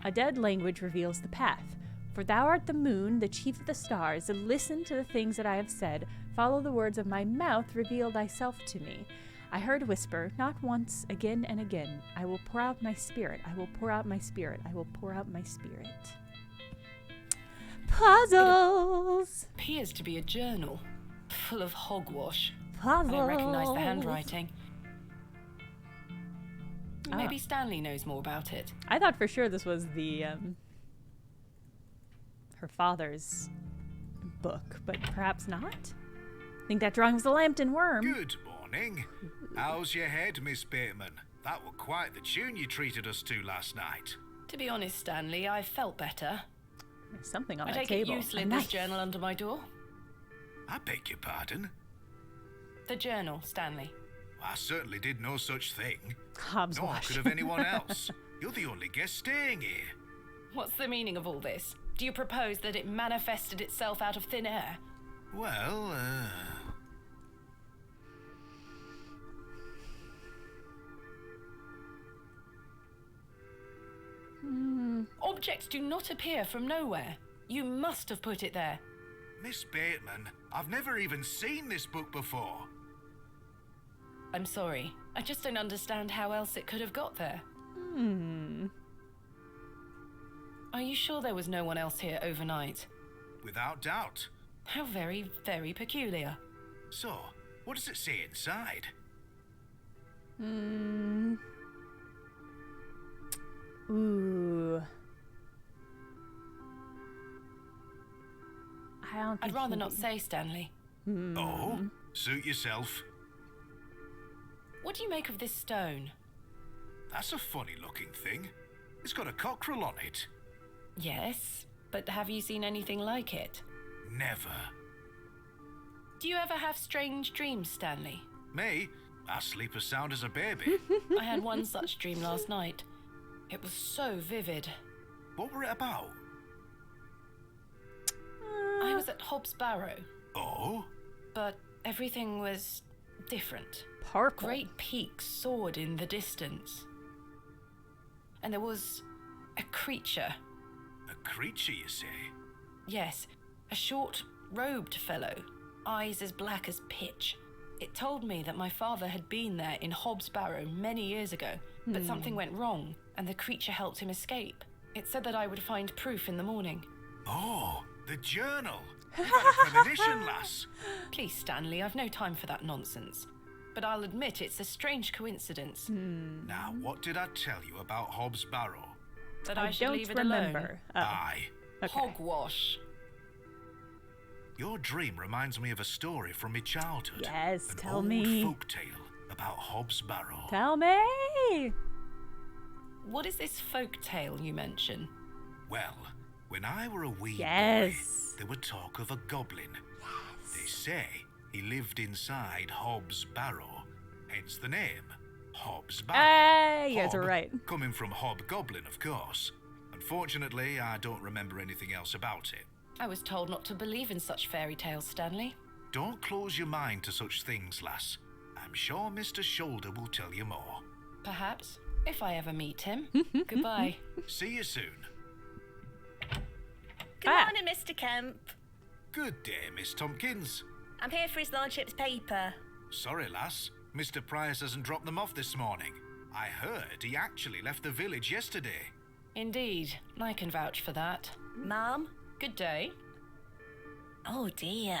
A dead language reveals the path. For thou art the moon, the chief of the stars. Listen to the things that I have said. Follow the words of my mouth. Reveal thyself to me. I heard whisper, not once, again and again. I will pour out my spirit. I will pour out my spirit. I will pour out my spirit. Puzzles! Appears to be a journal, full of hogwash. Puzzles! I don't recognize the handwriting. Maybe Stanley knows more about it. I thought for sure this was the, her father's book, but perhaps not. I think that drawing was the Lambton Worm. Good morning. How's your head, Miss Bateman? That were quite the tune you treated us to last night. To be honest, Stanley, I felt better. There's something on I that take table. it you slid this journal under my door? I beg your pardon? The journal, Stanley. I certainly did no such thing. Hobbs Nor wash. could have anyone else. You're the only guest staying here. What's the meaning of all this? Do you propose that it manifested itself out of thin air? Well, Objects do not appear from nowhere. You must have put it there. Miss Bateman, I've never even seen this book before. I'm sorry. I just don't understand how else it could have got there. Are you sure there was no one else here overnight? Without doubt. How very, very peculiar. So, what does it say inside? Ooh. I'd rather not say, Stanley. Oh, suit yourself. What do you make of this stone? That's a funny looking thing. It's got a cockerel on it. Yes, but have you seen anything like it? Never. Do you ever have strange dreams, Stanley? Me? I sleep as sound as a baby. I had one such dream last night. It was so vivid. What were it about? I was at Hobb's Barrow, Oh? but everything was different. Parkle. Great peaks soared in the distance. And there was a creature. A creature, you say? Yes, a short, robed fellow, eyes as black as pitch. It told me that my father had been there in Hobb's Barrow many years ago, but something went wrong, and the creature helped him escape. It said that I would find proof in the morning. Oh, the journal. You've had a premonition, lass. Please, Stanley, I've no time for that nonsense. but I'll admit it's a strange coincidence. Now, what did I tell you about Hobb's Barrow? That I should don't leave it remember. Oh, Aye. okay. Hogwash. Your dream reminds me of a story from my childhood. Yes, An tell old me. folk tale about Hobb's Barrow. Tell me. What is this folk tale you mention? Well, when I were a wee Yes. boy, there were talk of a goblin. They say he lived inside Hobb's Barrow, hence the name, Hobb's Barrow. Hey, you guys are Hob right. Coming from hobgoblin, of course. Unfortunately, I don't remember anything else about it. I was told not to believe in such fairy tales, Stanley. Don't close your mind to such things, lass. I'm sure Mr. Shoulder will tell you more. Perhaps, if I ever meet him. Goodbye. See you soon. Good morning, Mr. Kemp. Good day, Miss Tompkins. I'm here for his lordship's paper. Sorry, lass. Mr. Price hasn't dropped them off this morning. I heard he actually left the village yesterday. Indeed, I can vouch for that. Ma'am? Good day. Oh dear.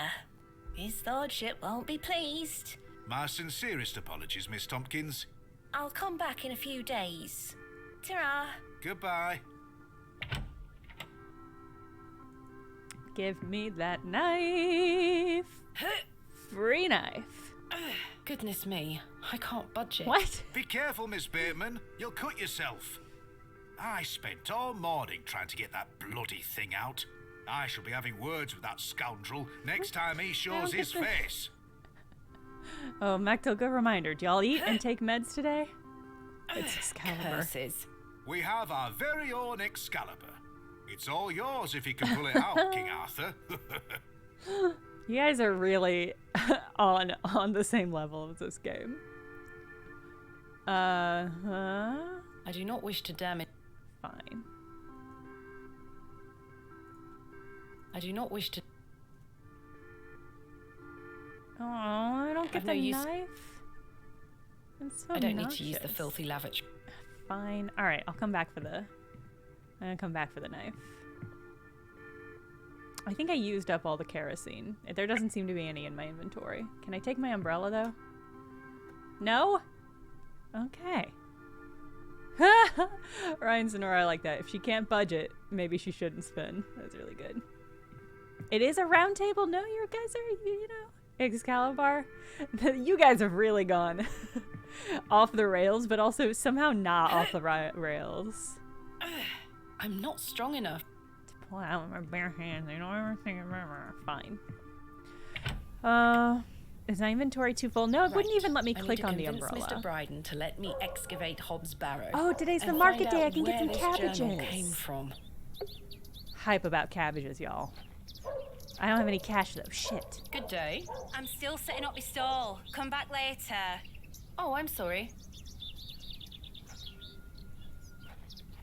His lordship won't be pleased. My sincerest apologies, Miss Tompkins. I'll come back in a few days. Ta-ra. Goodbye. Give me that knife. Free knife. Goodness me, I can't budge it. What? Be careful, Miss Bateman. You'll cut yourself. I spent all morning trying to get that bloody thing out. I shall be having words with that scoundrel next time he shows his face. Oh, Macto, good reminder. Do y'all eat and take meds today? It's Excalibur. Curses. We have our very own Excalibur. It's all yours if you can pull it out, King Arthur. You guys are really on the same level as this game. Uh-huh. I do not wish to damage. Fine. I do not wish to. Oh, I don't get I've no the use- knife. I'm so I don't need to use the nauseous. filthy lavatory. Fine. All right, I'll come back for the. I'm gonna come back for the knife. I think I used up all the kerosene. There doesn't seem to be any in my inventory. Can I take my umbrella though? No? Okay. Ryan's and Nora, I like that. If she can't budget, maybe she shouldn't spin. That's really good. It is a round table. No, you guys are, you know, Excalibur. You guys have really gone off the rails, but also somehow not off the rails. I'm not strong enough. To pull out with my bare hands. I know everything. Fine. Is my inventory too full? No, it wouldn't even let me click on the umbrella. Mr. Brighton to let me excavate Hobb's Barrow. Oh, today's the and market find day. out I can get some where this journal cabbages. Came from. Hype about cabbages, y'all. I don't have any cash though. Shit. Good day. I'm still setting up my stall. Come back later. Oh, I'm sorry.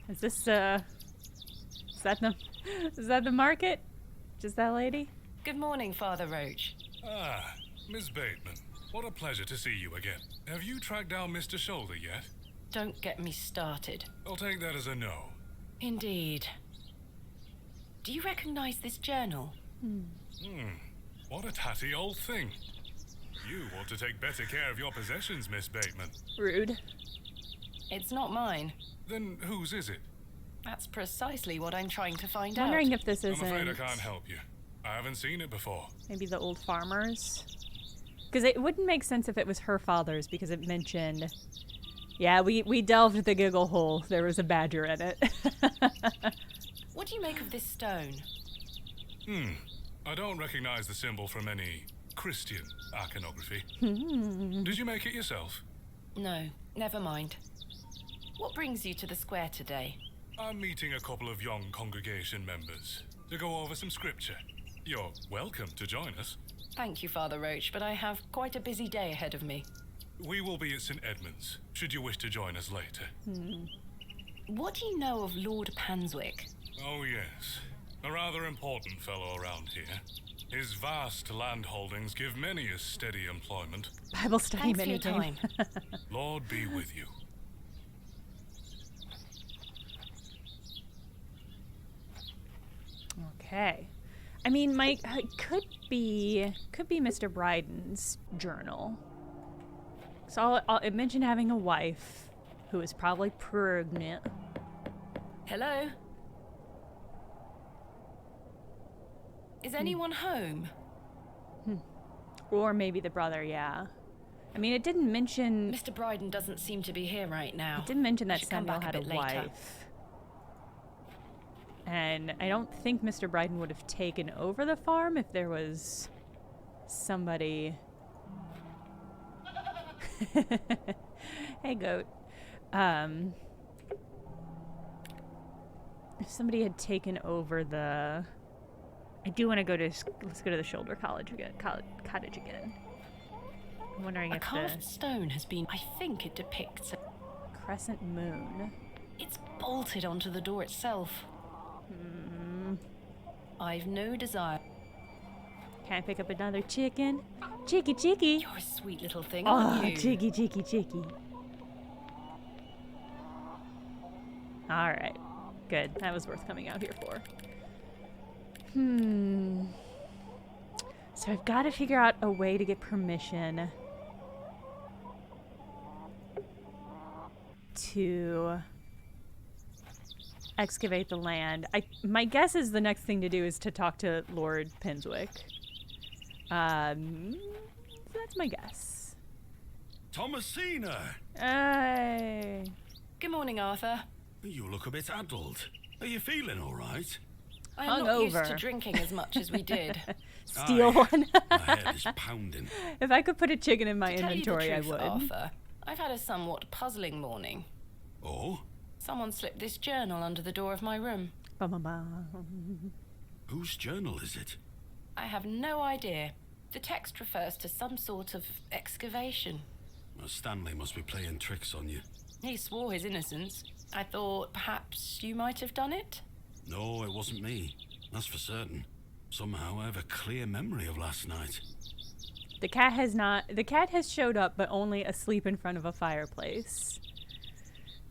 Is this is that the market? Just that lady? Good morning, Father Roach. Ah, Miss Bateman. What a pleasure to see you again. Have you tracked down Mr. Shoulder yet? Don't get me started. I'll take that as a no. Indeed. Do you recognize this journal? What a tatty old thing. You ought to take better care of your possessions, Miss Bateman. Rude. It's not mine. Then whose is it? That's precisely what I'm trying to find I'm wondering out. if this I'm afraid I isn't can't help you. I haven't seen it before. maybe the old farmers. Because it wouldn't make sense if it was her father's, because it mentioned, yeah, we delved the giggle hole. There was a badger in it. What do you make of this stone? I don't recognize the symbol from any Christian iconography. Did you make it yourself? No, never mind. What brings you to the square today? I'm meeting a couple of young congregation members to go over some scripture. You're welcome to join us. Thank you, Father Roach, but I have quite a busy day ahead of me. We will be at St. Edmund's, should you wish to join us later. What do you know of Lord Panswick? Oh, yes. A rather important fellow around here. His vast land holdings give many a steady employment. Bible study Thanks for your minigame. time. Lord be with you. Okay. I mean, could be Mr. Bryden's journal. So it mentioned having a wife who is probably pregnant. Hello? Is anyone home? Or maybe the brother, yeah. I mean, it didn't mention... Mr. Brighton doesn't seem to be here right now. It didn't mention I that should come Samuel back had a bit later. wife. And I don't think Mr. Brighton would have taken over the farm if there was somebody... Hey, goat. If somebody had taken over the... I do want to go to... Let's go to the shoulder cottage again. I'm wondering A if carved the stone has been... I think it depicts a crescent moon... It's bolted onto the door itself. I've no desire. Can I pick up another chicken? Chicky, chicky. You're a sweet little thing, Oh, aren't you? chicky, chicky, chicky. All right. Good. That was worth coming out here for. So I've got to figure out a way to get permission to excavate the land. My guess is the next thing to do is to talk to Lord Pinswick. That's my guess. Thomasina! Hey. Good morning, Arthur. You look a bit addled. Are you feeling all right? I'm not used to Hungover. drinking as much as we did. Steal one. My head is pounding. If I could put a chicken in my To tell you the inventory, truth, I would. Arthur, I've had a somewhat puzzling morning. Oh? Someone slipped this journal under the door of my room. Whose journal is it? I have no idea. The text refers to some sort of excavation. Well, Stanley must be playing tricks on you. He swore his innocence. I thought perhaps you might have done it? No, it wasn't me. That's for certain. Somehow I have a clear memory of last night. The cat has not. The cat has showed up, but only asleep in front of a fireplace.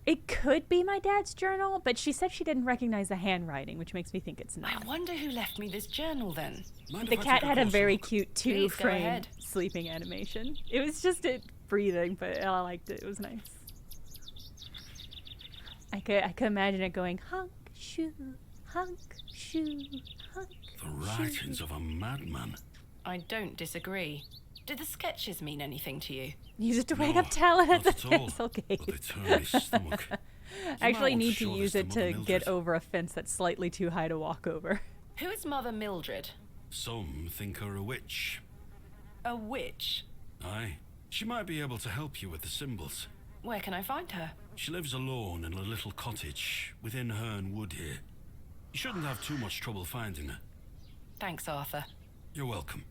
It could be my dad's journal, but she said she didn't recognize the handwriting, which makes me think it's not. I wonder who left me this journal then. Mind The if I cat take had a closer very look? cute Please, go two-frame ahead. sleeping animation. It was just it breathing, but I liked it. It was nice. I could imagine it going hunk shoo, hunk shoo, hunk. The writings of a madman. I don't disagree. Did the sketches mean anything to you? Use it to wake No, up Talon at not the at all. castle But gate. they turn my stomach. I actually want to need to show use this it to Mother to get Mildred. over a fence that's slightly too high to walk over. Who is Mother Mildred? Some think her a witch. A witch? Aye. She might be able to help you with the symbols. Where can I find her? She lives alone in a little cottage within Herne Wood here. You shouldn't have too much trouble finding her. Thanks, Arthur. You're welcome.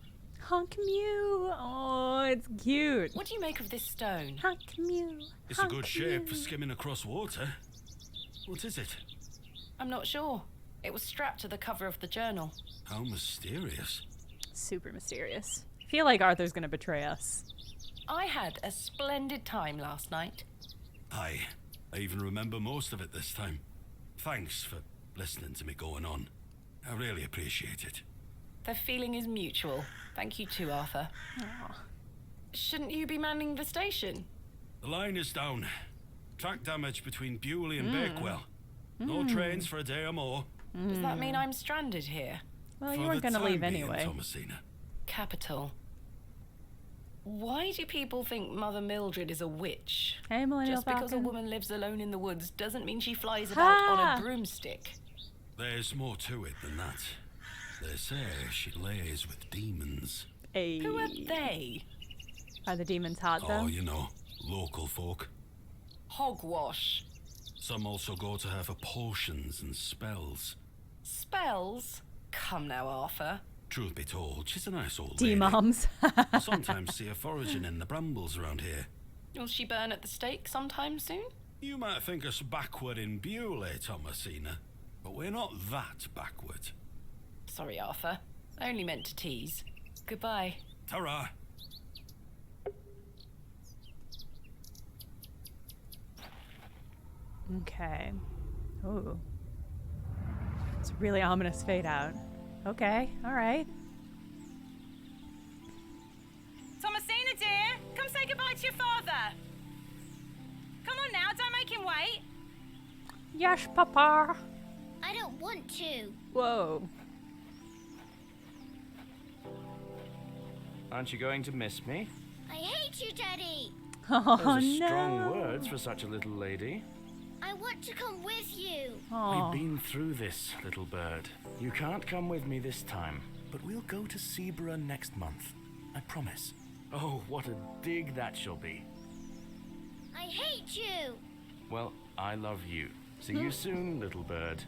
Honk Mew. Oh, it's cute. What do you make of this stone? Honk Mew. It's a good shape for skimming across water. What is it? I'm not sure. It was strapped to the cover of the journal. How mysterious. Super mysterious. Feel like Arthur's gonna betray us. I had a splendid time last night. Aye. I even remember most of it this time. Thanks for listening to me going on. I really appreciate it. The feeling is mutual. Thank you too, Arthur. Shouldn't you be manning the station? The line is down. Track damage between Bewley and Bakewell. No trains for a day or more. Does that mean I'm stranded here? Well, For you weren't the gonna time leave being, anyway. Thomasina. Capital. Why do people think Mother Mildred is a witch? Hey, Millennial Just because a Falcon. woman lives alone in the woods doesn't mean she flies about on Ha! a broomstick. There's more to it than that. They say she lays with demons. Hey. Who are they? Are the demons hot though? Oh, you know, local folk. Hogwash. Some also go to her for potions and spells. Spells? Come now, Arthur. Truth be told, she's a nice old lady. D-moms. I sometimes see her foraging in the brambles around here. Will she burn at the stake sometime soon? You might think us backward in Bewley, Thomasina, but we're not that backward. Sorry, Arthur. I only meant to tease. Goodbye. Ta-ra! Okay. Ooh. It's a really ominous fade out. Okay, alright. Thomasina, dear, come say goodbye to your father. Yes, Papa. I don't want to. Whoa. Aren't you going to miss me? I hate you, Daddy. Oh, Those are no. strong words for such a little lady. I want to come with you. Aw. We've been through this, little bird. You can't come with me this time, but we'll go to Stoeber next month. I promise. Oh, what a dig that shall be. I hate you. Well, I love you. See you soon, little bird.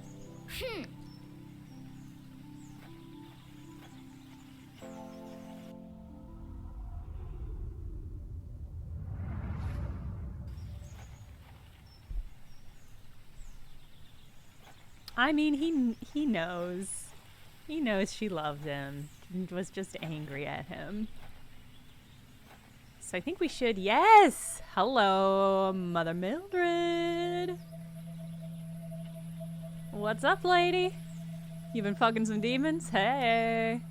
I mean, he knows. He knows she loved him and was just angry at him. So I think we should, yes! Hello, Mother Mildred. What's up, lady? You been fucking some demons? Hey.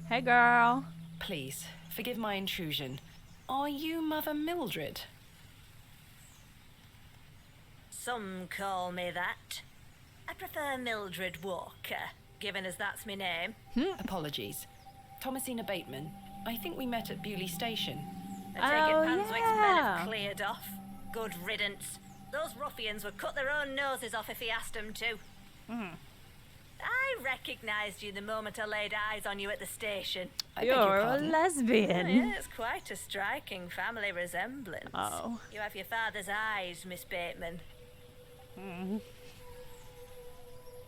Hey, girl. Please, forgive my intrusion. Are you Mother Mildred? Some call me that. I prefer Mildred Walker, given as that's my name. Apologies. Thomasina Bateman. I think we met at Bewley Station. I take it Panswick's men yeah. have cleared off. Good riddance. Those ruffians would cut their own noses off if he asked them to. I recognised you the moment I laid eyes on you at the station. I beg your You're a pardon. lesbian. Oh, yeah, it's quite a striking family resemblance. Oh. You have your father's eyes, Miss Bateman.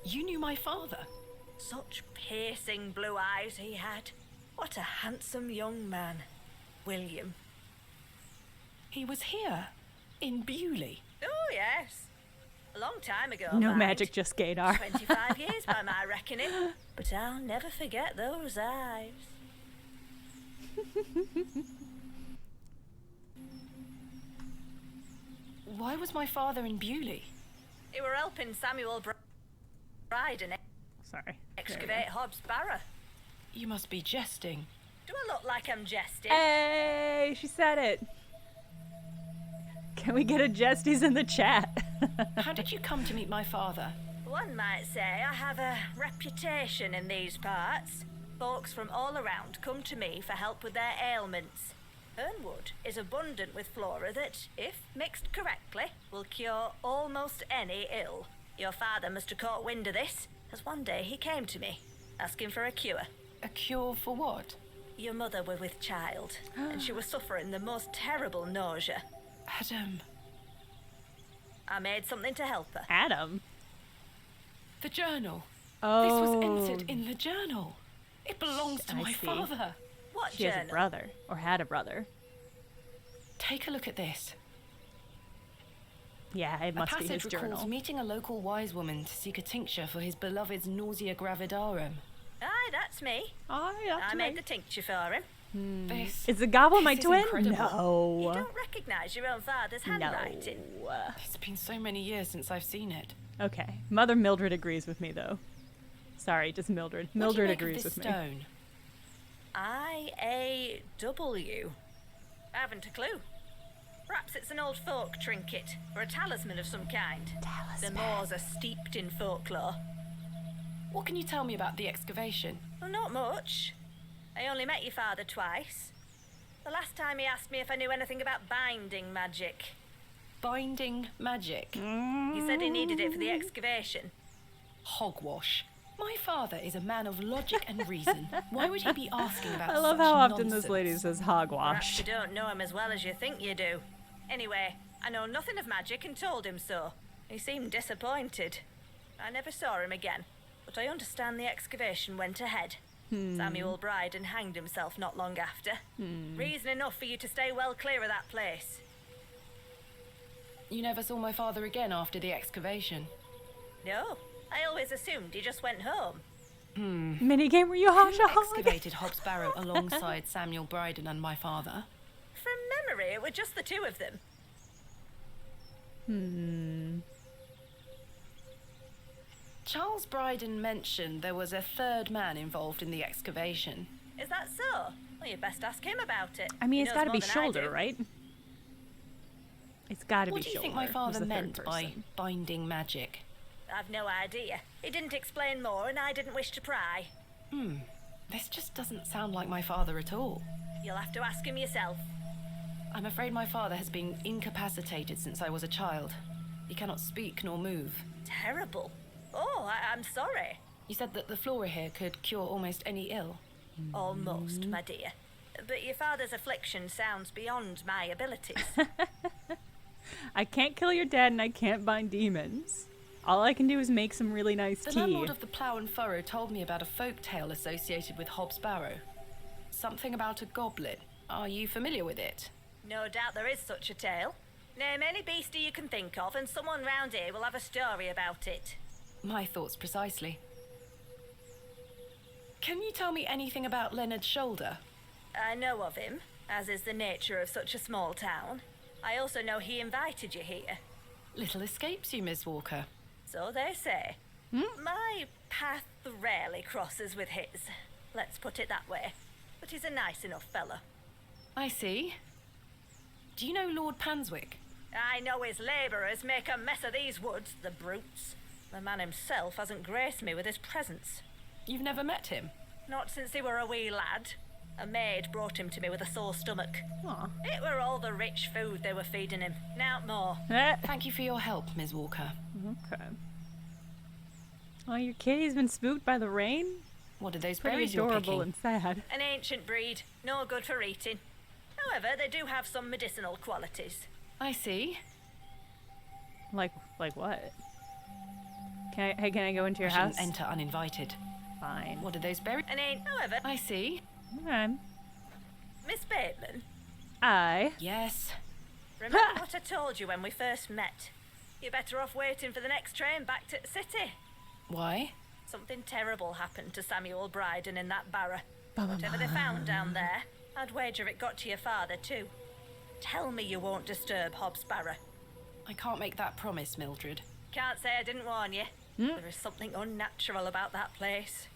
You knew my father? Such piercing blue eyes he had. What a handsome young man. William. He was here, in Bewley. Oh, yes. A long time ago, No mind. magic, just gaydar. 25 years by my reckoning. But I'll never forget those eyes. Why was my father in Bewley? They were helping Samuel Brighton Sorry. excavate Hobb's Barrow. You must be jesting. Do I look like I'm jesting? Hey, she said it. Can we get a Jestys in the chat? How did you come to meet my father? One might say I have a reputation in these parts. Folks from all around come to me for help with their ailments. Hernwood is abundant with flora that, if mixed correctly, will cure almost any ill. Your father must have caught wind of this, as one day he came to me, asking for a cure. A cure for what? Your mother was with child, and she was suffering the most terrible nausea. Adam. I made something to help her. Adam. The journal. Oh. This was entered in the journal. It belongs to I my see. father. What She journal? has a brother, or had a brother. Take a look at this. Yeah, it must a be his passage recalls journal. meeting a local wise woman to seek a tincture for his beloved's nausea gravidarum. Aye, that's me. Oh, yeah, I made the tincture for him. This Is the goblin my This is twin? incredible. You No. don't recognise your own father's handwriting. No. It's been so many years since I've seen it. Okay. Mother Mildred agrees with me, though. Sorry, just Mildred. What do you Mildred make of agrees this with me. stone? I-A-W. I haven't a clue. Perhaps it's an old folk trinket, or a talisman of some kind. The moors are steeped in folklore. What can you tell me about the excavation? Well, not much. I only met your father twice. The last time he asked me if I knew anything about binding magic. Binding magic. He said he needed it for the excavation. Hogwash. My father is a man of logic and reason. Why would he be asking about I love such how often nonsense? this lady says Perhaps hogwash. you don't know him as well as you think you do. Anyway, I know nothing of magic and told him so. He seemed disappointed. I never saw him again, but I understand the excavation went ahead. Samuel Brighton hanged himself not long after. Reason enough for you to stay well clear of that place. You never saw my father again after the excavation? No, I always assumed he just went home. Minigame were you hog? Excavated Hobb's Barrow alongside Samuel Brighton and my father. From memory, it were just the two of them. Charles Brighton mentioned there was a third man involved in the excavation. Is that so? Well, you best ask him about it. I mean, He it's knows got to more be than I shoulder, do. right? It's got to be What do you shoulder. think my who's father the third meant by person. binding magic? I've no idea. He didn't explain more, and I didn't wish to pry. This just doesn't sound like my father at all. You'll have to ask him yourself. I'm afraid my father has been incapacitated since I was a child. He cannot speak nor move. Terrible. Oh, I'm sorry. You said that the flora here could cure almost any ill. Almost, my dear. But your father's affliction sounds beyond my abilities. I can't kill your dad and I can't bind demons. All I can do is make some really nice tea. The landlord of the Plough and Furrow told me about a folk tale associated with HOB'S Barrow. Something about a goblin. Are you familiar with it? No doubt there is such a tale. Name any beastie you can think of and someone round here will have a story about it. My thoughts precisely. Can you tell me anything about Leonard's shoulder? I know of him, as is the nature of such a small town. I also know he invited you here. Little escapes you, Miss Walker. So they say. My path rarely crosses with his. Let's put it that way. But he's a nice enough fellow. I see. Do you know Lord Panswick? I know his labourers make a mess of these woods, the brutes. The man himself hasn't graced me with his presence. You've never met him? Not since he were a wee lad. A maid brought him to me with a sore stomach. Aw. It were all the rich food they were feeding him. Nowt more. Thank you for your help, Ms. Walker. Okay. Oh, your kitty's been spooked by the rain? What are those Pretty berries you're adorable picking? and sad. An ancient breed, no good for eating. However, they do have some medicinal qualities. I see. Like what? Can I go into your I house? shouldn't enter uninvited. Fine. What are those berries? However, I see. Okay. Miss Bateman, I. Yes. remember what I told you when we first met? You're better off waiting for the next train back to the city. Why? Something terrible happened to Samuel Brighton in that barrow. Whatever they found down there, I'd wager it got to your father too. Tell me you won't disturb HOB'S Barrow. I can't make that promise, Mildred. Can't say I didn't warn you. There is something unnatural about that place.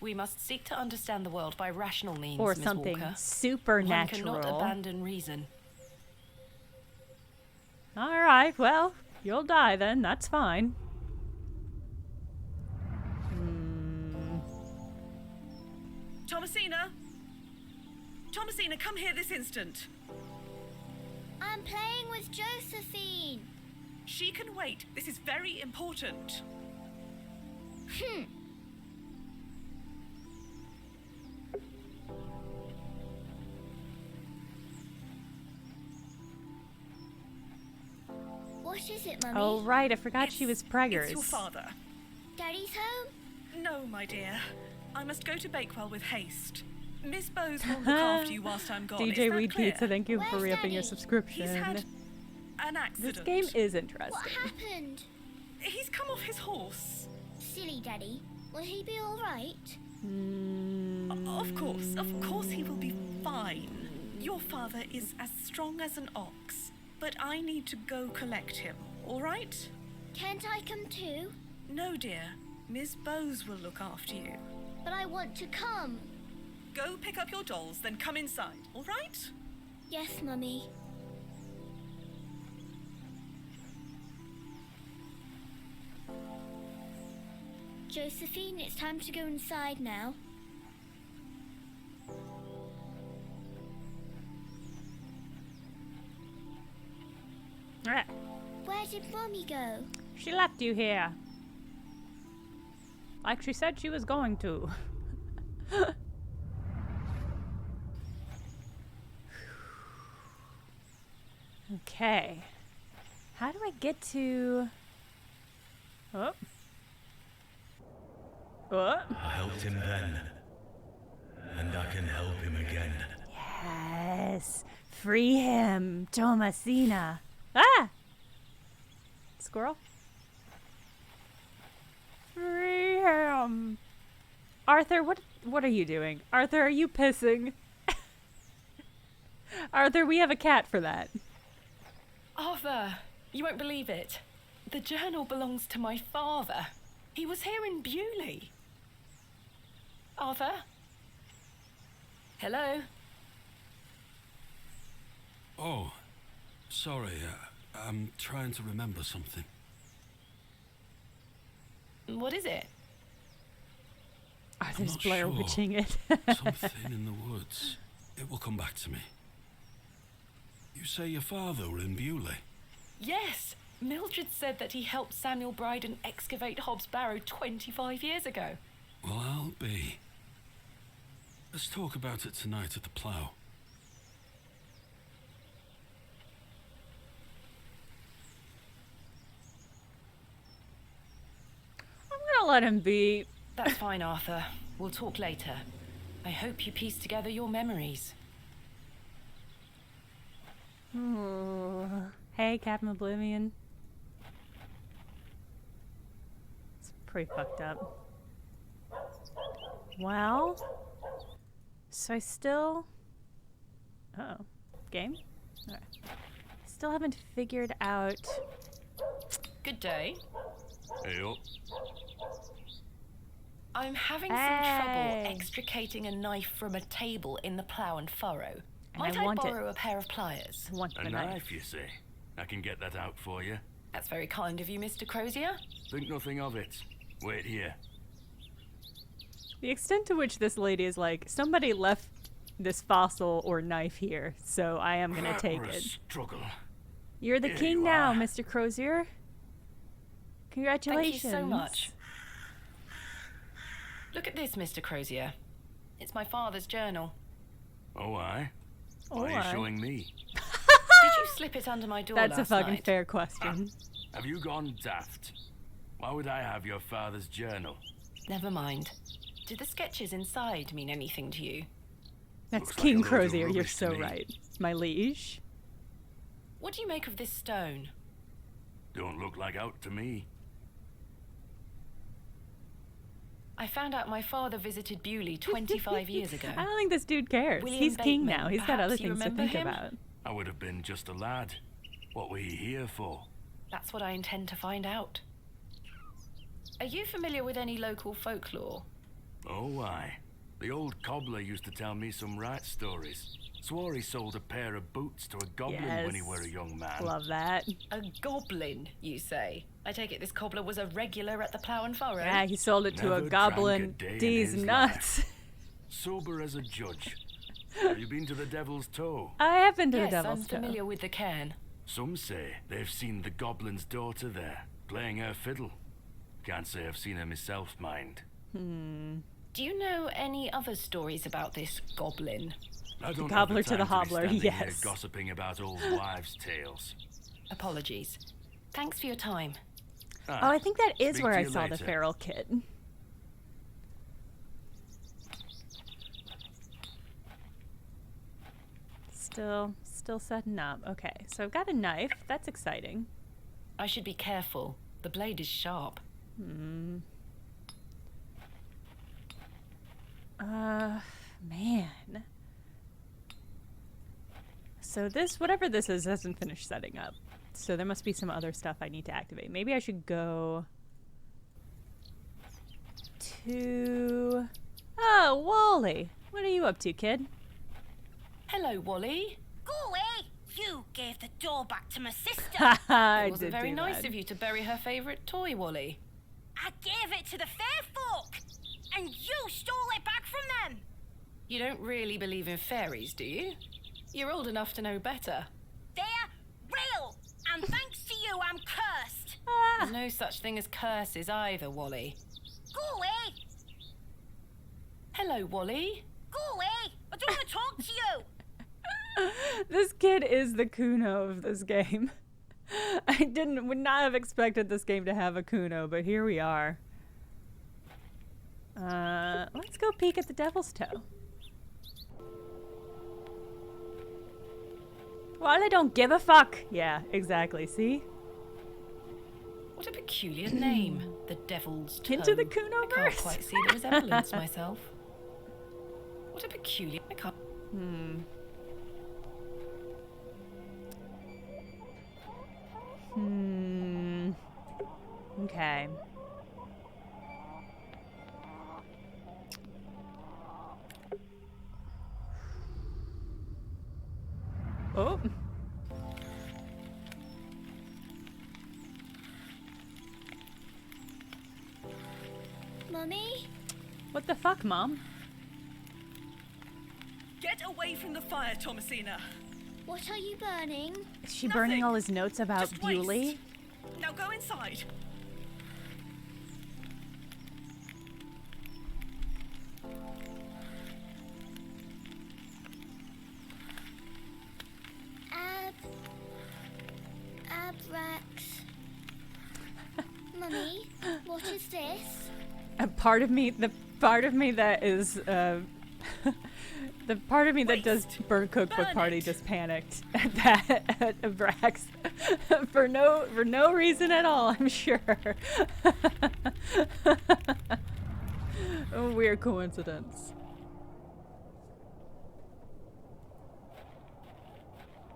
We must seek to understand the world by rational means, Or Miss something Walker. supernatural. One cannot abandon reason. Alright, well, you'll die then. That's fine. Thomasina! Thomasina, come here this instant. I'm playing with Josephine. She can wait. This is very important. What is it, Mummy? Oh, right. I forgot she was preggers. It's your father. Daddy's home? No, my dear. I must go to Bakewell with haste. Miss Bowes will look after you whilst I'm gone. Is DJ that Weed clear? Pizza, thank you for Where's re-upping your Daddy? subscription. He's had an accident. This game is interesting. What happened? He's come off his horse. Silly Daddy. Will he be alright? Of course he will be fine. Your father is as strong as an ox, but I need to go collect him, all right? Can't I come too? No, dear. Miss Bowes will look after you. But I want to come. Go pick up your dolls, then come inside, all right? Yes, Mummy. Josephine, it's time to go inside now. Alright. Where did Mummy go? She left you here. Like she said she was going to. Okay. How do I get to... Oh. Oh. I helped him then, and I can help him again. Yes. Free him, Thomasina. Ah! Squirrel? Free him. Arthur, what are you doing? Arthur, are you pissing? Arthur, we have a cat for that. Arthur, you won't believe it. The journal belongs to my father. He was here in Bewley. Arthur? Hello? Oh, sorry. I'm trying to remember something. What is it? Arthur's not Blair sure. Witching it. Something in the woods. It will come back to me. You say your father were in Bewley? Yes! Mildred said that he helped Samuel Brighton excavate Hobb's Barrow 25 years ago. Well, I'll be. Let's talk about it tonight at the plough. I'm gonna let him be. That's fine, Arthur. We'll talk later. I hope you piece together your memories. Ooh. Hey, Captain Oblivion. It's pretty fucked up. Well, so I still. Uh-oh. Game? Alright. Still haven't figured out. Good day. Hey up. I'm having some trouble extricating a knife from a table in the plough and furrow. Might I borrow a pair of pliers? A knife, you say? I can get that out for you. That's very kind of you, Mr. Crozier. Think nothing of it. Wait here. The extent to which this lady is like, somebody left this fossil or knife here, so I am gonna take it. Struggle. You're the Here king you now, are. Mr. Crozier. Congratulations. Thank you so much. Look at this, Mr. Crozier. It's my father's journal. Oh, aye? Why are you showing me? Did you slip it under my door That's last a fucking night? fair question. Have you gone daft? Why would I have your father's journal? Never mind. Did the sketches inside mean anything to you? That's Looks King like a load of Crozier, you're rubbish to so me. right. My liege. What do you make of this stone? Don't look like out to me. I found out my father visited Bewley 25 years ago. I don't think this dude cares. William He's king Bateman, now. He's got other perhaps you things to remember think him? about. I would have been just a lad. What were you here for? That's what I intend to find out. Are you familiar with any local folklore? Oh, aye. The old cobbler used to tell me some right stories. Swore he sold a pair of boots to a goblin when he were a young man. Love that. A goblin, you say? I take it this cobbler was a regular at the Plough and Furrow? Yeah, he sold it to Never a drank goblin. a day in These his nuts. life. Sober as a judge. Have you been to the Devil's Toe? I have been to Yes, the Devil's I'm Toe. familiar with the cairn. Some say they've seen the goblin's daughter there, playing her fiddle. Can't say I've seen her myself, mind. Do you know any other stories about this goblin? I don't cobbler have the to the time be hobbler, standing here yes. gossiping about old wives' tales. Apologies. Thanks for your time. Oh, I think that is Speak where to I you saw the later. feral kid. Still setting up. Okay, so I've got a knife. That's exciting. I should be careful. The blade is sharp. Man. So this, whatever this is, hasn't finished setting up. So there must be some other stuff I need to activate. Maybe I should go to... Oh, Wally. What are you up to, kid? Hello, Wally. Go away! You gave the door back to my sister. I It wasn't did very do nice that. of you to bury her favourite toy, Wally. I gave it to the fair folk, and you stole it back from them. You don't really believe in fairies, do you? You're old enough to know better. They're real, and thanks to you, I'm cursed. There's no such thing as curses either, Wally. Go away! Hello, Wally. Go away! I don't want to talk to you. This kid is the Kuno of this game. I would not have expected this game to have a Kuno, but here we are. Let's go peek at the Devil's Toe. Well, I don't give a fuck. Yeah, exactly. See? What a peculiar name. The Devil's Toe. Into the Kuno I can't verse. quite see the resemblance myself. What a peculiar... I can't... Okay. Oh. Mummy? What the fuck, Mom? Get away from the fire, Thomasina. What are you burning? Is she burning all his notes about Just Bewley? waste. Now go inside. Abrax. Mummy, what is this? The part of me that is, the part of me that does burn cookbook party just panicked at that at Abrax for no reason at all, I'm sure. A weird coincidence.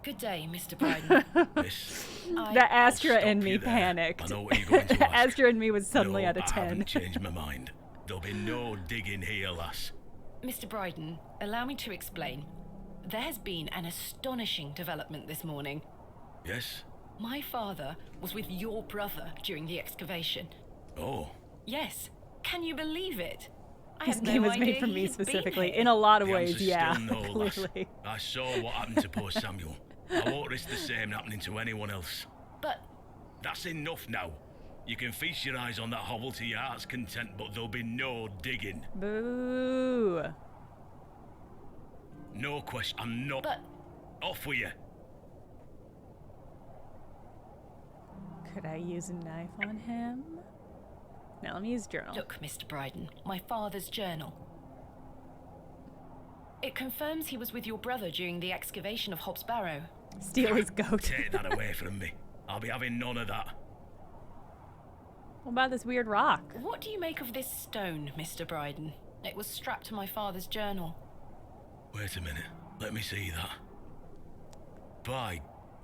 Good day, Mr. Brighton. Miss, The Astra stop in you me there. panicked. I know what you're going to ask. Astra in me was suddenly No, at a I 10. haven't changed my mind. There'll be no digging here, lass. Mr. Brighton, allow me to explain. There has been an astonishing development this morning. Yes? My father was with your brother during the excavation. Oh. Yes. Can you believe it? I This had game no was made idea for me he'd been specifically. here. In a lot of The ways, answer's yeah. still no, lass. Clearly. I saw what happened to poor Samuel. I won't risk the same happening to anyone else. But That's enough now. You can feast your eyes on that hovel to your heart's content, but there'll be no digging. Boo. No question. I'm not. But Off with you. Could I use a knife on him? No, let me use journal. look, Mr. Brighton, my father's journal. It confirms he was with your brother during the excavation of Hobb's Barrow. Steal his goat. Take that away from me. I'll be having none of that. What about this weird rock? What do you make of this stone, Mr. Brighton? It was strapped to my father's journal. Wait a minute. Let me see that. By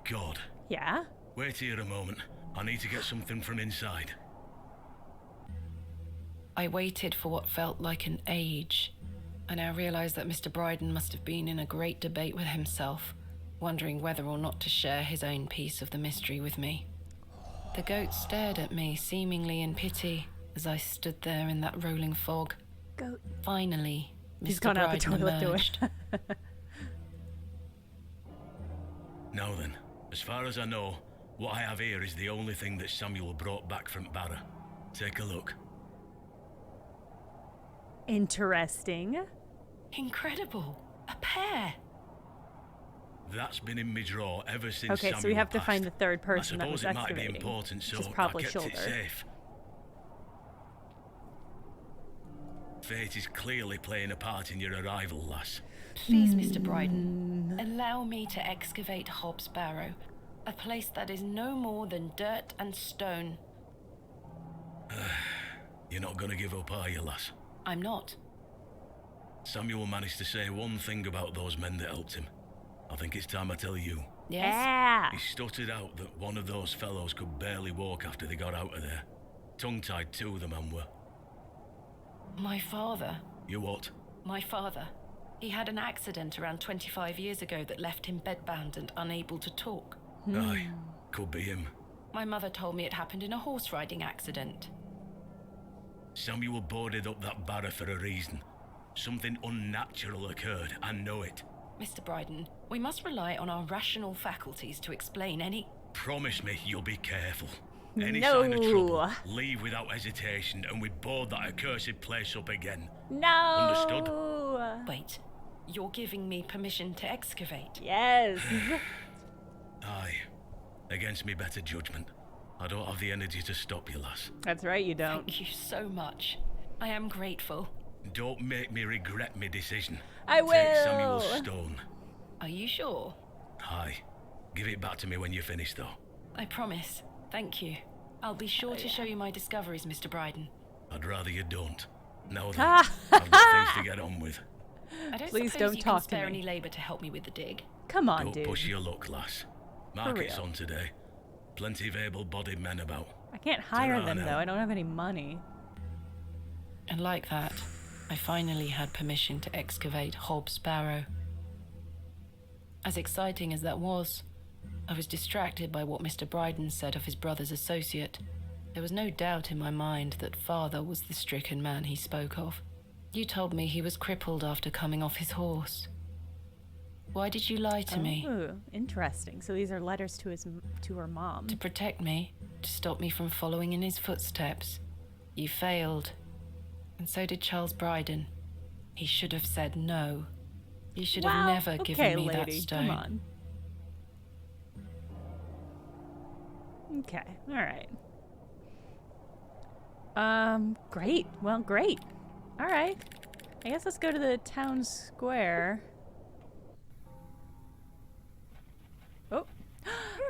God. Yeah? Wait here a moment. I need to get something from inside. I waited for what felt like an age, and I realized that Mr. Brighton must have been in a great debate with himself, wondering whether or not to share his own piece of the mystery with me. The goat stared at me, seemingly in pity, as I stood there in that rolling fog. Goat. Finally, He's Mr. gone out the Brighton toilet to emerged. it. Now then, as far as I know, what I have here is the only thing that Samuel brought back from Barrow. Take a look. Interesting. Incredible! A pair! That's been in my drawer ever since Okay, Samuel so we have to passed. find the third person I that was suppose it might be excavating, important, so which is probably I kept Shoulder. it safe. Fate is clearly playing a part in your arrival, lass. Please, Mr. Brighton, allow me to excavate Hobb's Barrow, a place that is no more than dirt and stone. You're not gonna give up, are you, lass? I'm not. Samuel managed to say one thing about those men that helped him. I think it's time I tell you. Yes? Yeah. He stuttered out that one of those fellows could barely walk after they got out of there. Tongue-tied too, the man were. My father. You what? My father. He had an accident around 25 years ago that left him bedbound and unable to talk. Aye, could be him. My mother told me it happened in a horse riding accident. Samuel boarded up that barrow for a reason. Something unnatural occurred, I know it. Mr. Brighton, we must rely on our rational faculties to explain any... Promise me you'll be careful. Any No. sign of trouble, leave without hesitation, and we board that accursed place up again. No. Understood? Wait, you're giving me permission to excavate? Yes. Aye, against me better judgment. I don't have the energy to stop you, lass. That's right, you don't. Thank you so much. I am grateful. Don't make me regret my decision. I Take will. Samuel's stone. Are you sure? Aye. Give it back to me when you're finished, though. I promise. Thank you. I'll be sure to show you my discoveries, Mr. Brighton. I'd rather you don't. Now then, I've got things to get on with. I don't Please suppose don't you talk can to spare me. any labour to help me with the dig. Come on, Don't dude. push your luck, lass. Market's real. on today. Plenty of able-bodied men about. I can't hire Ta-ra them, now. though. I don't have any money. And like that, I finally had permission to excavate Hobb's Barrow. As exciting as that was, I was distracted by what Mr. Brighton said of his brother's associate. There was no doubt in my mind that Father was the stricken man he spoke of. You told me he was crippled after coming off his horse. Why did you lie to me? Oh, interesting. So these are letters to her mom. To protect me, to stop me from following in his footsteps. You failed. And so did Charles Brighton. He should have said no. You should have never given me that stone. Come on. Okay, alright. Great. Well, great. Alright. I guess let's go to the town square. Oh.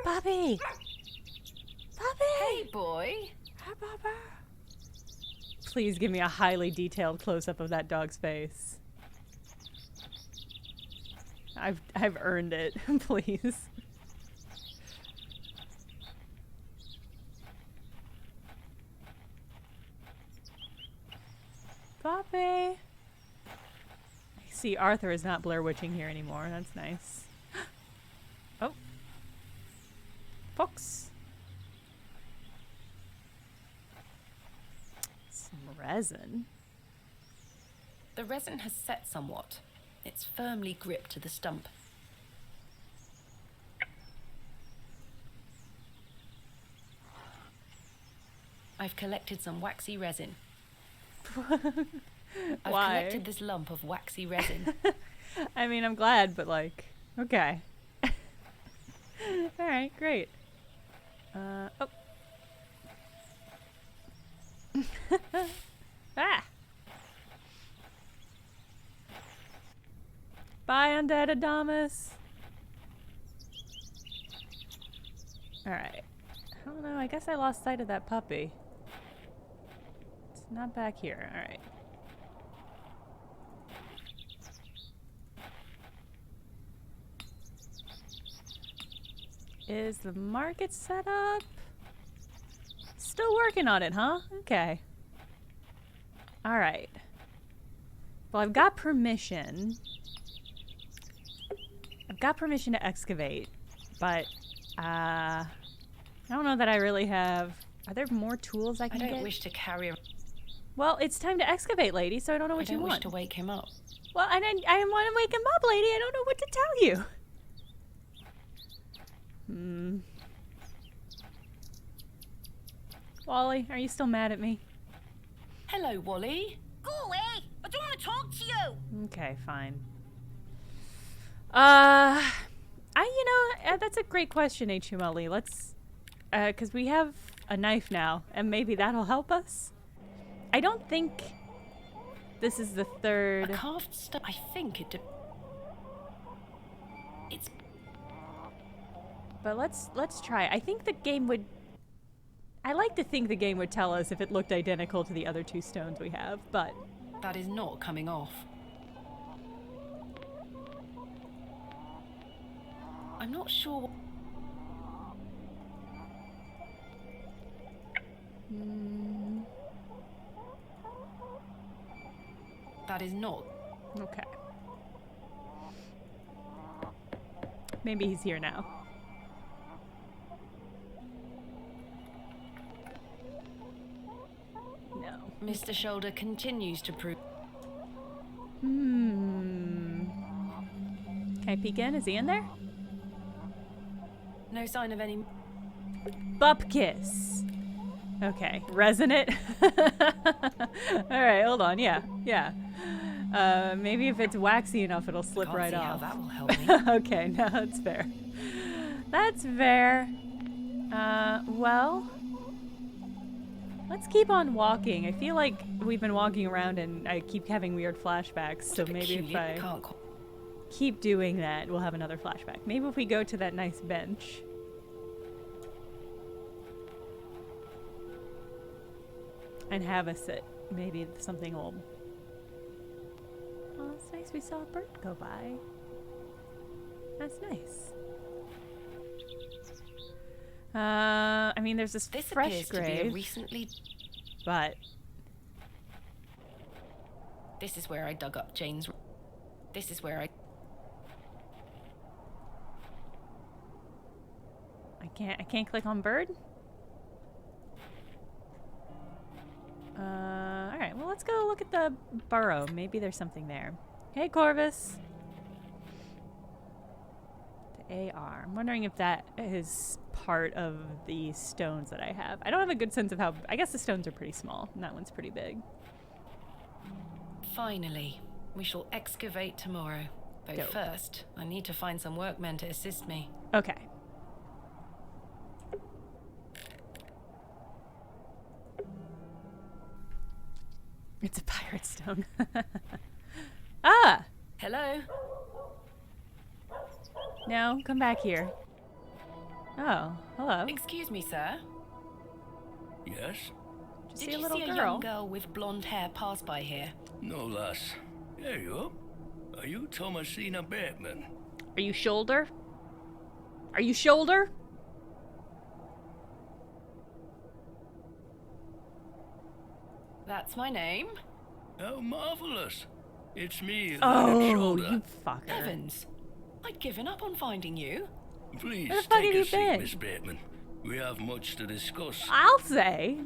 Bobby! Bobby! Hey, boy! Hi, Bobby. Please give me a highly detailed close-up of that dog's face. I've earned it. Please. Bobby! I see Arthur is not Blair Witching here anymore. That's nice. Oh. Fox. Some resin. The resin has set somewhat. It's firmly gripped to the stump. I've collected some waxy resin. I've collected this lump of waxy resin. I mean, I'm glad, but like, okay. Alright, great. Oh. Ah! Bye, Undead Adamus. Alright. I don't know, I guess I lost sight of that puppy. It's not back here, alright. Is the market set up? Still working on it, huh? Okay. Alright. Well, I've got permission. I've got permission to excavate, but I don't know that I really have. Are there more tools I can get? I don't wish to carry a... Well, it's time to excavate, lady, so I don't know what you want. I don't wish to wake him up. Well, I want to wake him up, lady. I don't know what to tell you. Wally, are you still mad at me? Hello, Wally. Go away! I don't want to talk to you! Okay, fine. That's a great question, HMLE. Let's, because we have a knife now, and maybe that'll help us? I don't think this is the third... A carved stone. I think it... It's... But let's try. I think the game would... I like to think the game would tell us if it looked identical to the other two stones we have, but... That is not coming off. I'm not sure... That is not... Okay. Maybe he's here now. No. Mr. Shoulder continues to prove... Can I peek in? Is he in there? No sign of any... Bupkis. Okay. Resonant. Alright, hold on. Yeah. Maybe if it's waxy enough, it'll slip Can't right see off. how that will help me. Okay, no, that's fair. That's fair. Well... Let's keep on walking. I feel like we've been walking around and I keep having weird flashbacks, so maybe if I keep doing that, we'll have another flashback. Maybe if we go to that nice bench. And have a sit. Maybe something will... Oh, it's nice we saw a bird go by. That's nice. I mean, there's this fresh appears grave, to be a recently... but... This is where I dug up Jane's... This is where I can't click on bird? Alright, well, let's go look at the burrow. Maybe there's something there. Hey, Corvus. The AR. I'm wondering if that is part of the stones that I have. I don't have a good sense of how... I guess the stones are pretty small, and that one's pretty big. Finally, we shall excavate tomorrow. But Dope. first, I need to find some workmen to assist me. Okay. It's a pirate stone. Ah! Hello? No, come back here. Oh, hello. Excuse me, sir. Yes? Just Did see a you little see girl. a young girl with blonde hair pass by here? No, lass. There you are. Are you Thomasina Bateman? Are you shoulder? Are you shoulder? That's my name. How marvelous. It's me, Leonard Oh, Shoulder. you fucker. Heavens. I'd given up on finding you. Please Where the fuck take have a you seat, been? Miss Bateman. We have much to discuss. I'll say.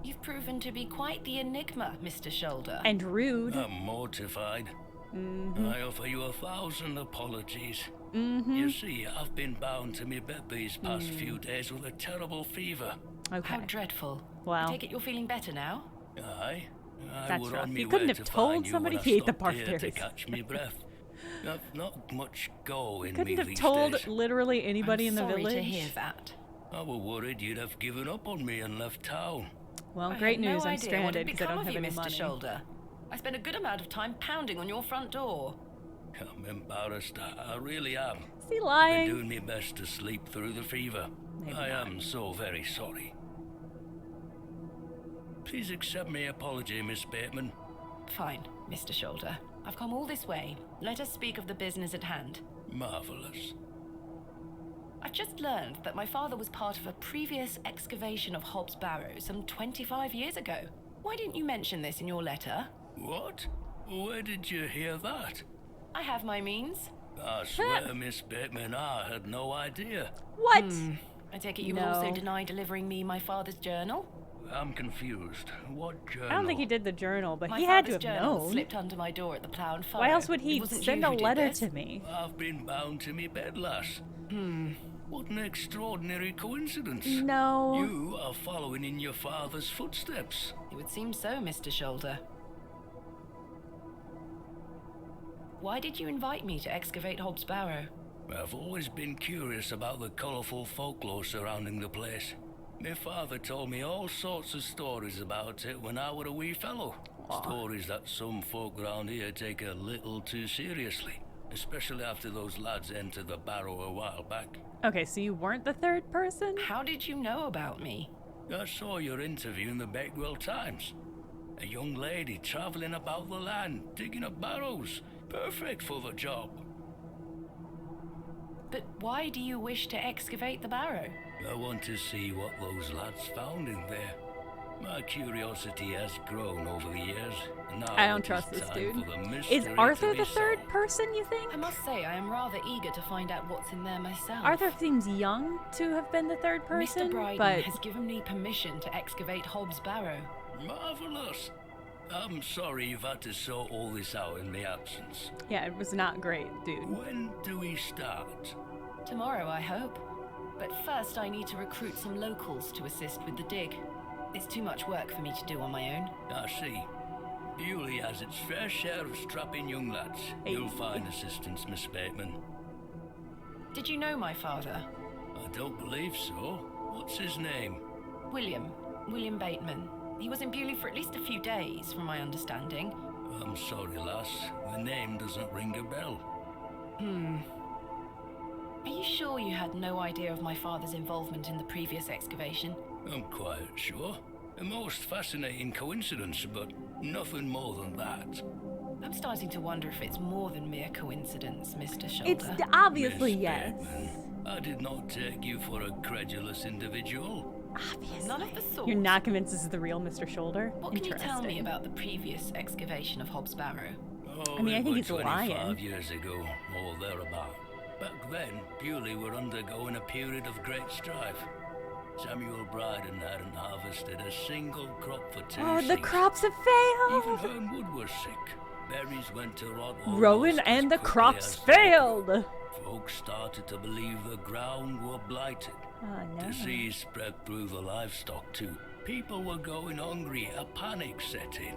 You've proven to be quite the enigma, Mr. Shoulder. And rude. I'm mortified. Mm-hmm. I offer you 1,000 apologies. You see, I've been bound to me bed these past few days with a terrible fever. Okay. How dreadful. Well. I take it you're feeling better now? Aye. I That's were rough. on me You couldn't way have to told find you somebody when he I ate the stopped here to barberries. catch me breath. Not much go in Couldn't me have these told days. literally anybody I'm in the sorry village. to hear that. I were worried you'd have given up on me and left town. Well, I great had no news. I'm idea stranded what had because I become don't of have you, any Mr. money. Shoulder. I spent a good amount of time pounding on your front door. I'm embarrassed. I really am. Is he Been lying? doing my best to sleep through the fever. Maybe I not. am so very sorry. Please accept my apology, Miss Bateman. Fine, Mr. Shoulder. I've come all this way. Let us speak of the business at hand. Marvelous. I've just learned that my father was part of a previous excavation of Hobb's Barrow some 25 years ago. Why didn't you mention this in your letter? What? Where did you hear that? I have my means. I swear, Miss Bateman, I had no idea. What? I take it you will also No. deny delivering me my father's journal? I'm confused. What journal? I don't think he did the journal, but My he had to father's have journal known. slipped under my door at the Plough and Furrow. Why else would It he wasn't send you a who did letter this. to me? I've been bound to me bed, lass. What an extraordinary coincidence. No. You are following in your father's footsteps. It would seem so, Mr. Shoulder. Why did you invite me to excavate Hobb's Barrow? I've always been curious about the colourful folklore surrounding the place. My father told me all sorts of stories about it when I were a wee fellow. Stories that some folk around here take a little too seriously, especially after those lads entered the barrow a while back. Okay, so you weren't the third person? How did you know about me? I saw your interview in the Bakewell Times. A young lady travelling about the land, digging up barrows. Perfect for the job. But why do you wish to excavate the barrow? I want to see what those lads found in there. My curiosity has grown over the years, and now I don't it is trust this time dude. for the mystery Is to Arthur be the third solved. person, you think? I must say, I am rather eager to find out what's in there myself. Arthur seems young to have been the third person, Mr. Brighton but has given me permission to excavate Hobb's Barrow. Marvelous. I'm sorry you've had to sort all this out in my absence. yeah, it was not great, dude. When do we start? Tomorrow, I hope. But first, I need to recruit some locals to assist with the dig. It's too much work for me to do on my own. I see. Bewley has its fair share of strapping young lads. Hey. You'll find assistance, Miss Bateman. Did you know my father? I don't believe so. What's his name? William Bateman. He was in Bewley for at least a few days, from my understanding. I'm sorry, lass. The name doesn't ring a bell. Are you sure you had no idea of my father's involvement in the previous excavation? I'm quite sure. A most fascinating coincidence, but nothing more than that. I'm starting to wonder if it's more than mere coincidence, Mr. Shoulder. It's obviously Miss yes. Bateman, I did not take you for a credulous individual. Obviously. None of the sort. You're not convinced this is the real Mr. Shoulder? What can you tell me Interesting. about the previous excavation of Hobb's Barrow? Oh, I mean, I it think were he's 25 lying. years ago, or thereabout. Back then, Bewley were undergoing a period of great strife. Samuel Brighton hadn't harvested a single crop for 2 Oh, the seasons. crops have Even failed. Hernwood was sick. Berries went to rot. Rowan almost and as the quickly crops as they failed. grew. Folks started to believe the ground were blighted. Oh, no. Disease spread through the livestock too. People were going hungry. A panic set in.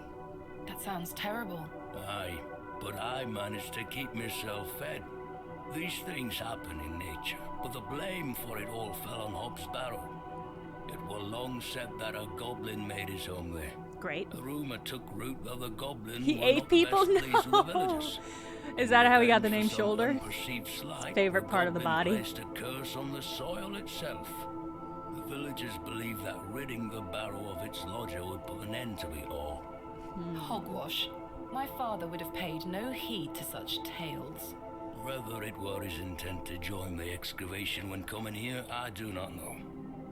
That sounds terrible. Aye, but I managed to keep myself fed. These things happen in nature, but the blame for it all fell on Hobb's Barrow. It was long said that a goblin made his home there. Great. A rumor took root that the goblin He were ate not people? best pleased with the No. villagers. Is that how he got the And name for some Shoulder? unperceived slight, Favorite part of the goblin body. placed a curse on the soil itself. The villagers believed that ridding the barrow of its lodger would put an end to it all. Hogwash. My father would have paid no heed to such tales. Whether it were his intent to join the excavation when coming here, I do not know.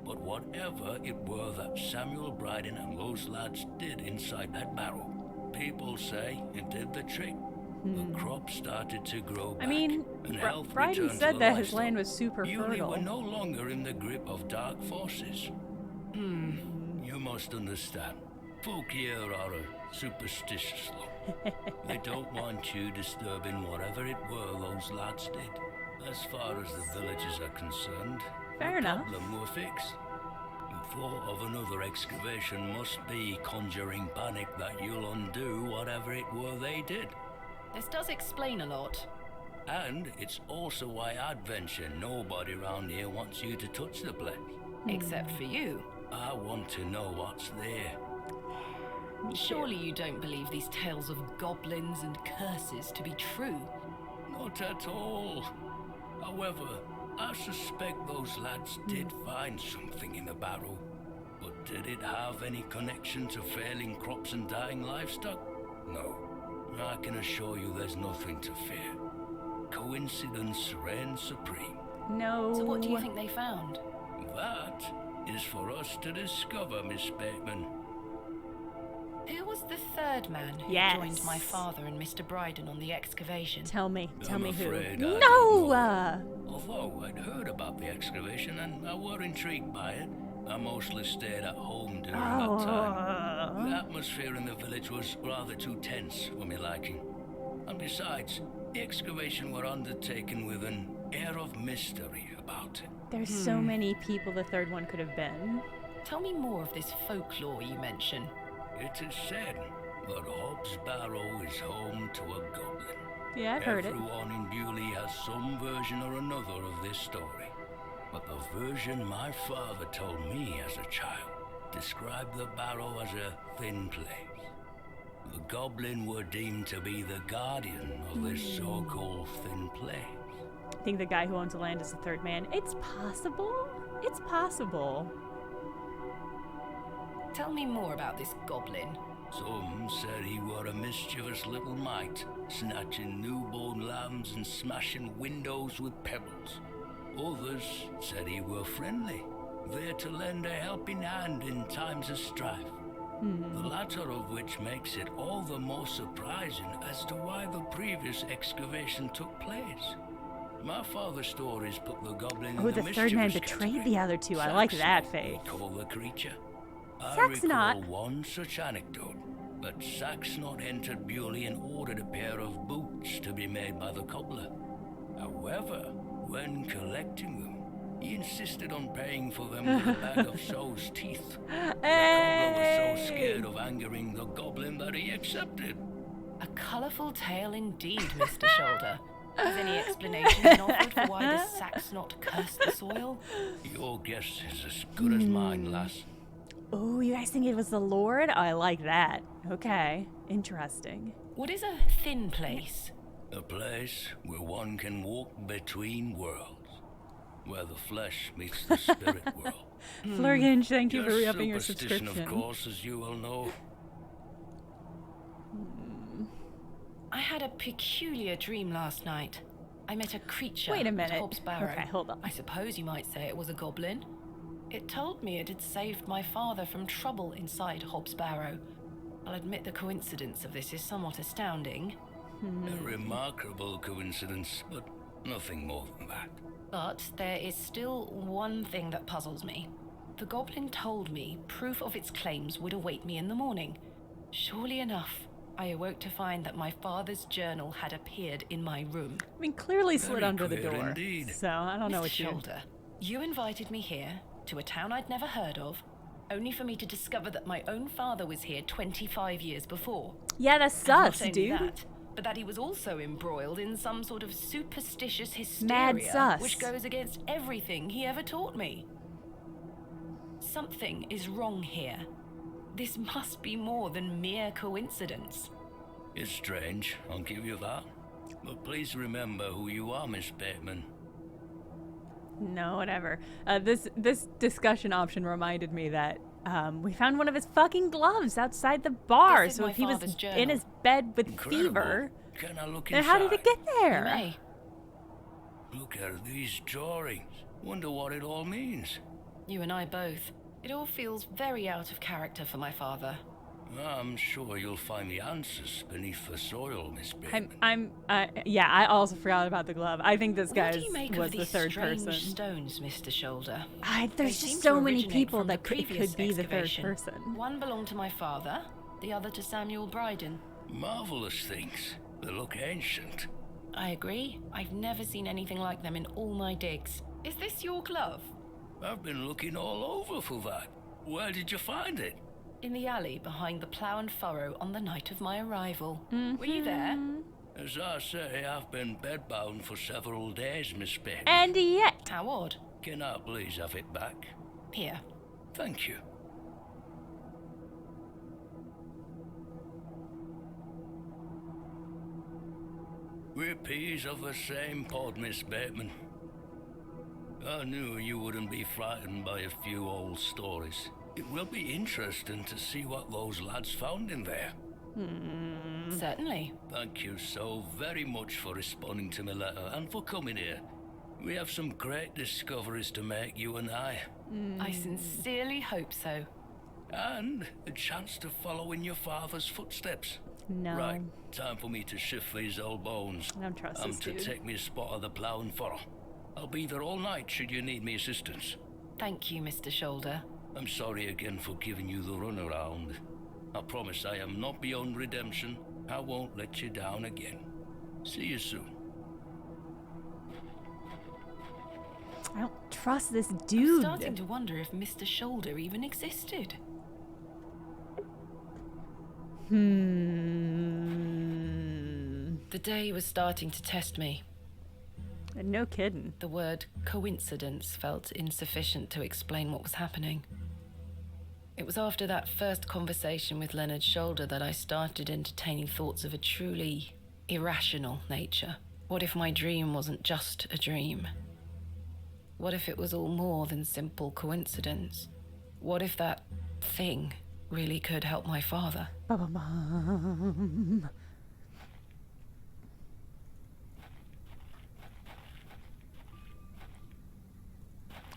But whatever it were that Samuel Brighton and those lads did inside that barrow, people say it did the trick. The crops started to grow back. I mean, and health Brighton returned to said the that his livestock. land was super You fertile. were no longer in the grip of dark forces. You must understand. Folk here are a superstitious lot. They don't want you disturbing whatever it were those lads did. As far as the villagers are concerned, Fair the enough. problem were fixed. The thought of another excavation must be conjuring panic that you'll undo whatever it were they did. This does explain a lot. And it's also why I'd venture nobody round here wants you to touch the place. Except for you. I want to know what's there. Surely you don't believe these tales of goblins and curses to be true. Not at all. However, I suspect those lads did find something in the barrow. But did it have any connection to failing crops and dying livestock? No. I can assure you there's nothing to fear. Coincidence reigns supreme. No. So what do you think they found? That is for us to discover, Miss Bateman. Who was the third man who Yes. joined my father and Mr. Bryden on the excavation? Tell me I'm who. afraid I No! don't know. Although I'd heard about the excavation and I were intrigued by it, I mostly stayed at home during that time. The atmosphere in the village was rather too tense for my liking. And besides, the excavation were undertaken with an air of mystery about it. There's so many people the third one could have been. Tell me more of this folklore you mention. It is said that Hobb's Barrow is home to a goblin. Yeah, I've heard it. Everyone in Bewley has some version or another of this story. But the version my father told me as a child described the barrow as a thin place. The goblin were deemed to be the guardian of this so-called thin place. I think the guy who owns the land is the third man. It's possible. It's possible. Tell me more about this goblin. Some said he were a mischievous little mite, snatching newborn lambs and smashing windows with pebbles. Others said he were friendly, there to lend a helping hand in times of strife. The latter of which makes it all the more surprising as to why the previous excavation took place. My father's stories put the goblin in Oh, the the third man mischievous betrayed category. the other two. I like that, Saxnot, Faith. we call the creature. I Saxnot? recall one such anecdote, that Saxnot entered Bewley and ordered a pair of boots to be made by the cobbler. However, when collecting them, he insisted on paying for them with a bag of sow's teeth. The cobbler was so scared of angering the goblin that he accepted. A colourful tale indeed, Mr. Shoulder. Has any explanation been offered for why the Saxnot cursed the soil? Your guess is as good as mine, lass. Oh, you guys think it was the Lord? Oh, I like that. Okay. Interesting. What is a thin place? A place where one can walk between worlds, where the flesh meets the spirit world. Flurginge, thank you for Just re-upping your superstition, subscription. of course, as you well know. I had a peculiar dream last night. I met a creature Wait a at minute. Hobb's Barrow. Okay, hold on. I suppose you might say it was a goblin. It told me it had saved my father from trouble inside Hobb's Barrow. I'll admit the coincidence of this is somewhat astounding. A remarkable coincidence, but nothing more than that. But there is still one thing that puzzles me. The goblin told me proof of its claims would await me in the morning. Surely enough, I awoke to find that my father's journal had appeared in my room. I mean, clearly slid Very under the queer door. indeed. So I don't know Mr. what you. Shoulder, you invited me here, to a town I'd never heard of, only for me to discover that my own father was here 25 years before. Yeah, that's And not sus, only dude. that, but that he was also embroiled in some sort of superstitious Mad hysteria, sus. which goes against everything he ever taught me. Something is wrong here. This must be more than mere coincidence. It's strange, I'll give you that. But please remember who you are, Miss Bateman. No, whatever. This discussion option reminded me that we found one of his fucking gloves outside the bar. This is So my if he was father's journal. in his bed with Incredible. fever, Can I look then inside? how did it get You there? may. Look at these drawings. Wonder what it all means. You and I both. It all feels very out of character for my father. I'm sure you'll find the answers beneath the soil, Miss Bateman. Yeah, I also forgot about the glove. I think this What guy do you make was of the these third strange person. stones, Mr. Shoulder? There's They just seem so to many originate people from the that it previous could be the third excavation. person. One belonged to my father, the other to Samuel Brighton. Marvelous things. They look ancient. I agree. I've never seen anything like them in all my digs. Is this your glove? I've been looking all over for that. Where did you find it? In the alley behind the plough and furrow on the night of my arrival. Were you there? As I say, I've been bedbound for several days, Miss Bateman. And yet, How odd. Can I please have it back? Here. Thank you. We're peas of the same pod, Miss Bateman. I knew you wouldn't be frightened by a few old stories. It will be interesting to see what those lads found in there. Certainly. Thank you so very much for responding to my letter and for coming here. We have some great discoveries to make, you and I. I sincerely hope so. And a chance to follow in your father's footsteps. no. Right, time for me to shift these old bones. I don't trust I'm this to dude. take me a spot of the plough and furrow. I'll be there all night should you need me assistance. Thank you, Mr. Shoulder. I'm sorry again for giving you the runaround. I promise I am not beyond redemption. I won't let you down again. See you soon. I don't trust this I'm dude. starting to wonder if Mr. Shoulder even existed. The day was starting to test me. No kidding. The word coincidence felt insufficient to explain what was happening. It was after that first conversation with Leonard's shoulder that I started entertaining thoughts of a truly irrational nature. What if my dream wasn't just a dream? What if it was all more than simple coincidence? What if that thing really could help my father? Ba-ba-bum.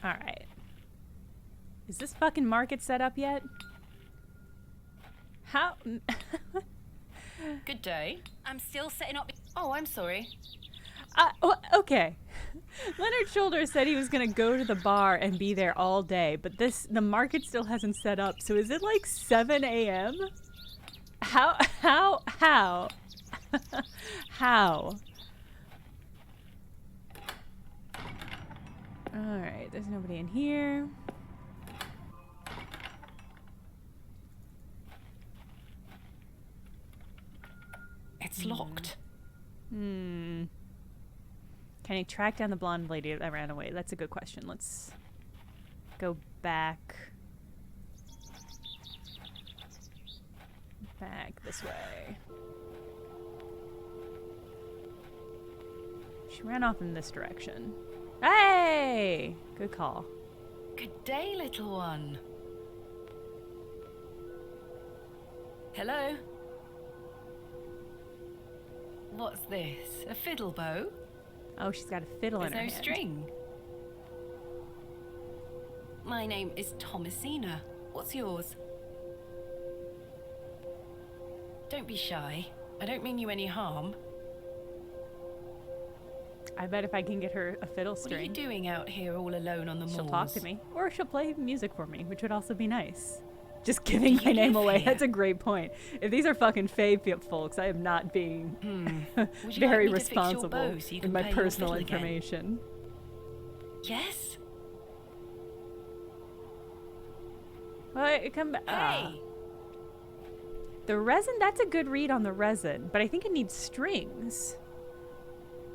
All right. Is this fucking market set up yet? How? Good day. I'm still setting up. Oh, I'm sorry. Okay. Leonard Shoulder said he was gonna go to the bar and be there all day, but the market still hasn't set up. So is it like 7 a.m.? How? How? All right. There's nobody in here. It's locked. Can he track down the blonde lady that ran away? That's a good question. Let's go back. Back this way. She ran off in this direction. Hey! Good call. Good day, little one. Hello? What's this? A fiddle bow? Oh, she's got a fiddle There's in her no hand. string. My name is Thomasina. What's yours? Don't be shy. I don't mean you any harm. I bet if I can get her a fiddle What are you string, doing out here all alone on the moors? she'll talk to me. Or she'll play music for me, which would also be nice. Just giving Do my you name live away. here? That's a great point. If these are fucking fae folks, I am not being Would you very like me to fix your responsible bow so you with can my play your personal fiddle again? information. Yes? Well, come back. Hey! The resin, that's a good read on the resin, but I think it needs strings.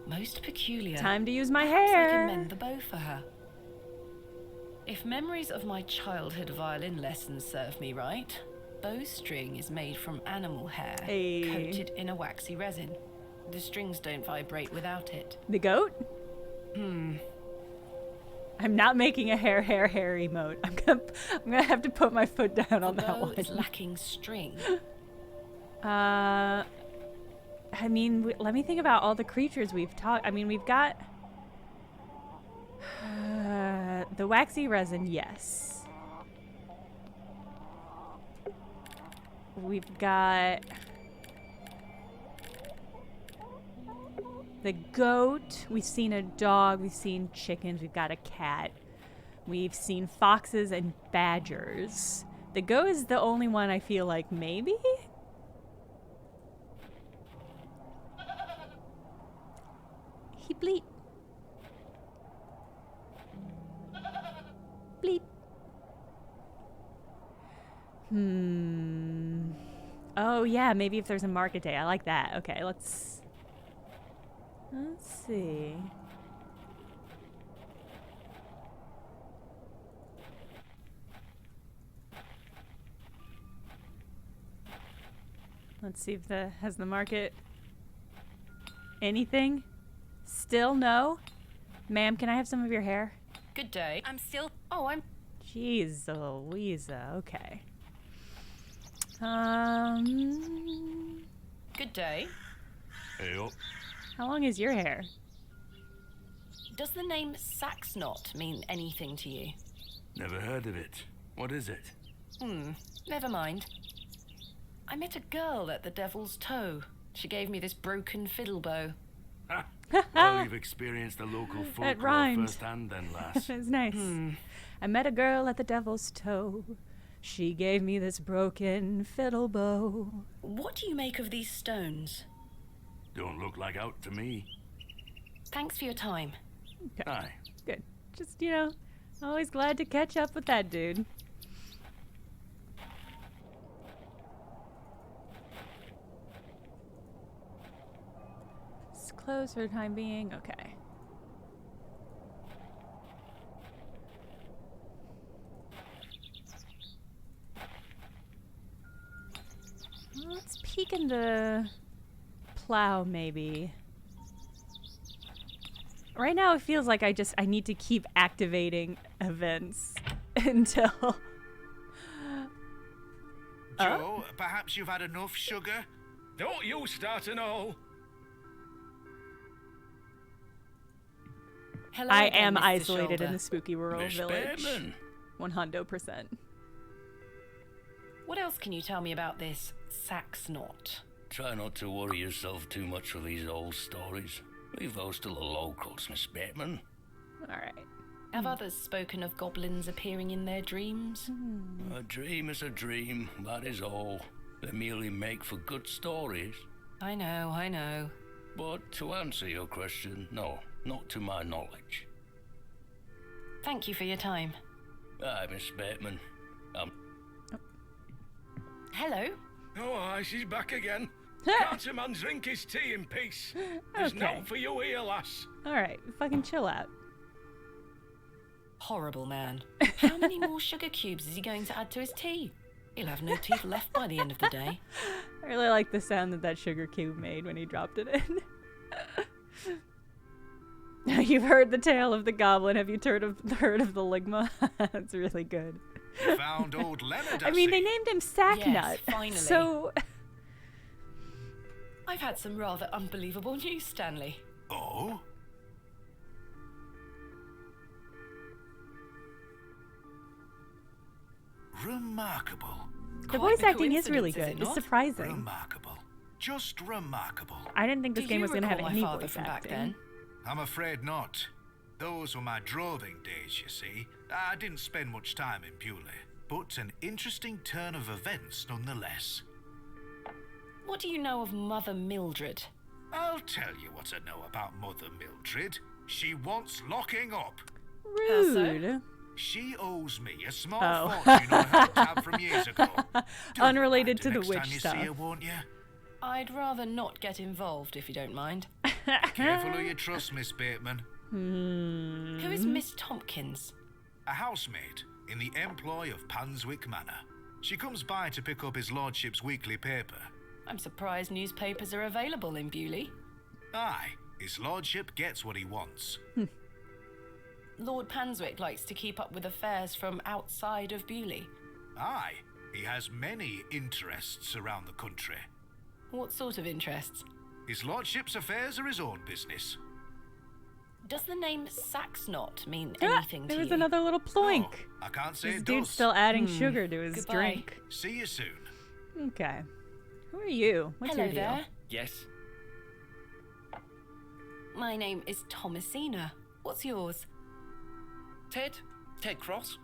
Most peculiar. Time to use my Perhaps I hair. can mend the bow for her. If memories of my childhood violin lessons serve me right, bowstring is made from animal hair, Hey. coated in a waxy resin. The strings don't vibrate without it. The goat? I'm not making a hair emote. I'm gonna have to put my foot down on The that bow one. is lacking string. I mean, let me think about all the creatures we've talked. I mean, we've got the waxy resin, yes. We've got the goat. We've seen a dog. We've seen chickens. We've got a cat. We've seen foxes and badgers. The goat is the only one I feel like maybe? He bleep. Bleep. Oh yeah, maybe if there's a market day. I like that. Okay, let's see. Let's see if has the market anything? Still no? Ma'am, can I have some of your hair? Good day. I'm still. Oh, I'm. Jeez Louisa, okay. Good day. Hey up. How long is your hair? Does the name Saxnot mean anything to you? Never heard of it. What is it? Never mind. I met a girl at the Devil's Toe. She gave me this broken fiddle bow. Well, you've experienced the local That folklore rhymed. firsthand then, lass. It's nice. I met a girl at the Devil's Toe. She gave me this broken fiddle bow. What do you make of these stones? Don't look like out to me. Thanks for your time. Okay. Aye. Good. Just, always glad to catch up with that dude. It's closed for the time being. Okay. Let's peek in the plow, maybe. Right now it feels like I need to keep activating events until... Joe, perhaps you've had enough sugar? Don't you start an all. Hello I again, am Mr. isolated in Shoulder. the spooky world Miss village. Bateman. 100%. What else can you tell me about this Saxnot? Try not to worry yourself too much with these old stories. Leave those to the locals, Miss Bateman. Alright. Have others spoken of goblins appearing in their dreams? A dream is a dream, that is all. They merely make for good stories. I know. But to answer your question, no, not to my knowledge. Thank you for your time. Aye, Miss Bateman. Hello? Oh, aye, she's back again. Can't a man drink his tea in peace? There's Okay. naught for you here, lass. Alright, fucking chill out. Horrible man. How many more sugar cubes is he going to add to his tea? He'll have no teeth left by the end of the day. I really like the sound that sugar cube made when he dropped it in. Now you've heard the tale of the goblin. Have you heard of the ligma? That's really good. You found old Leonard, I mean, they see. named him Sacknut. Yes, finally. So I've had some rather unbelievable news, Stanley. Oh? Remarkable. the Quite voice the acting is really coincidence, is good. it It's not? surprising. Remarkable. Just remarkable. I didn't think this Do game you was going to have recall my any father voice from back acting. then? I'm afraid not. Those were my droving days, you see. I didn't spend much time in Bewley, but an interesting turn of events nonetheless. What do you know of Mother Mildred? I'll tell you what I know about Mother Mildred. She wants locking up. Rude. She owes me a small fortune on her tab from years ago. Unrelated to the next witch time you stuff. see her, won't you? I'd rather not get involved, if you don't mind. Careful who you trust, Miss Bateman. Who is Miss Tompkins? A housemaid in the employ of Panswick Manor. She comes by to pick up his lordship's weekly paper. I'm surprised newspapers are available in Bewley. Aye, his lordship gets what he wants. Lord Panswick likes to keep up with affairs from outside of Bewley. Aye, he has many interests around the country. What sort of interests? His lordship's affairs are his own business. Does the name Saxnot mean anything to There you? was another little ploink. Oh, I can't say This it dude's does. still adding sugar to his Goodbye. drink. See you soon. Okay. Who are you? What's Hello your deal? there. Yes. My name is Thomasina. What's yours? Ted Cross.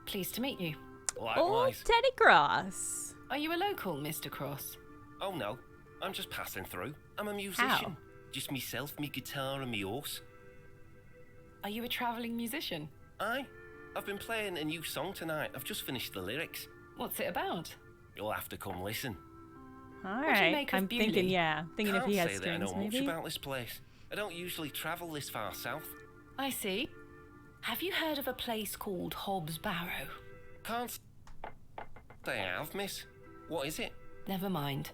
Pleased to meet you. Oh, Likewise. Teddy Cross. Are you a local, Mr. Cross? Oh no, I'm just passing through. I'm a musician. How? Just myself, me guitar and me horse. Are you a travelling musician? Aye. I've been playing a new song tonight. I've just finished the lyrics. What's it about? You'll have to come listen. All What do you right. make of I'm Bewley? thinking, thinking if Can't he has say that I strings, know much maybe. about this place. I don't usually travel this far south. I see. Have you heard of a place called Hobb's Barrow? Can't say I have, miss. What is it? Never mind.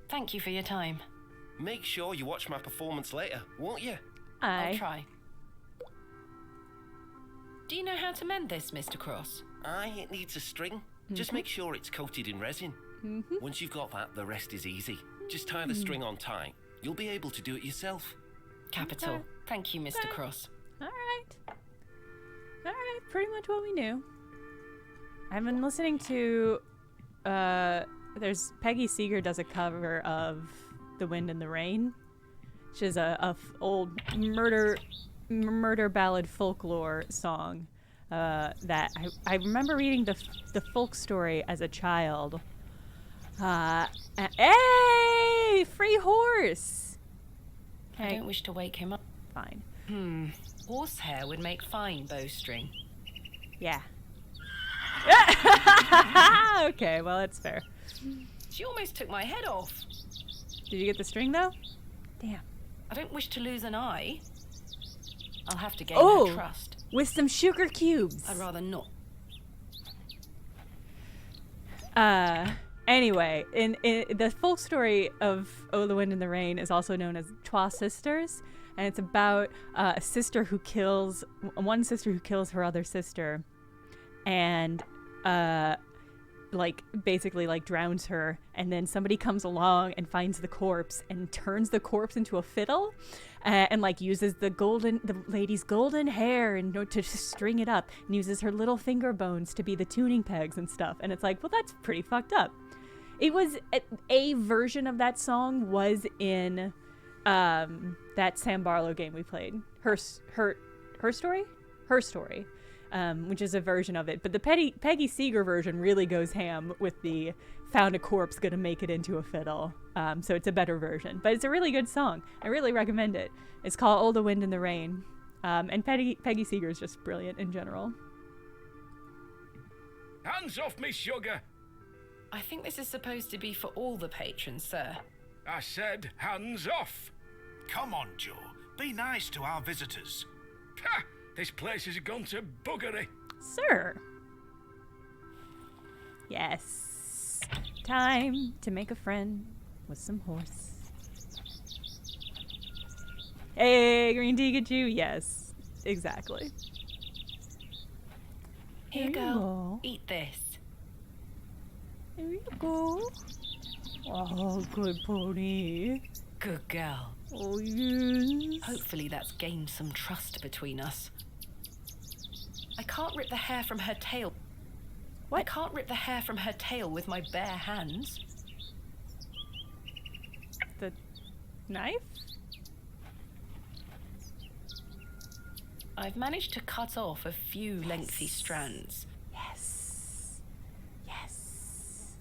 Thank you for your time. Make sure you watch my performance later, won't you? I'll try. Do you know how to mend this, Mr. Cross? Aye, it needs a string. Just make sure it's coated in resin. Once you've got that, the rest is easy. Just tie the string on tight. You'll be able to do it yourself. Capital. Okay. Thank you, Mr. Cross. All right. All right. Pretty much what we knew. I've been listening to. There's Peggy Seeger does a cover of "The Wind and the Rain," which is a old murder ballad folklore song that I remember reading the folk story as a child. Hey, free horse. I don't wish to wake him up. Fine. Horsehair would make fine bowstring. Yeah. Okay, well, that's fair. She almost took my head off. Did you get the string, though? Damn. I don't wish to lose an eye. I'll have to gain her trust. With some sugar cubes. I'd rather not. Anyway, in the folk story of "Oh, the Wind and the Rain" is also known as Twa Sisters, and it's about one sister who kills her other sister, and basically drowns her, and then somebody comes along and finds the corpse and turns the corpse into a fiddle, and uses the lady's golden hair and to string it up, and uses her little finger bones to be the tuning pegs and stuff. And it's like, well, that's pretty fucked up. It was a version of that song was in that Sam Barlow game we played, Her Story, which is a version of it. But the Peggy Seeger version really goes ham with the found a corpse gonna make it into a fiddle. So it's a better version, but it's a really good song. I really recommend it. It's called "Oh, the Wind and the Rain," and Peggy Seeger is just brilliant in general. Hands off me, sugar! I think this is supposed to be for all the patrons, sir. I said hands off! Come on, Joe. Be nice to our visitors. Ha! This place has gone to buggery. Sir. Yes. Time to make a friend with some horse. Hey, Green Pikachu. Yes, exactly. Here, girl. Eat this. Here you go. Oh, good pony. Good girl. Oh, yes. Hopefully that's gained some trust between us. I can't rip the hair from her tail. What? I can't rip the hair from her tail with my bare hands. The knife? I've managed to cut off a few lengthy strands. Yes. Yes.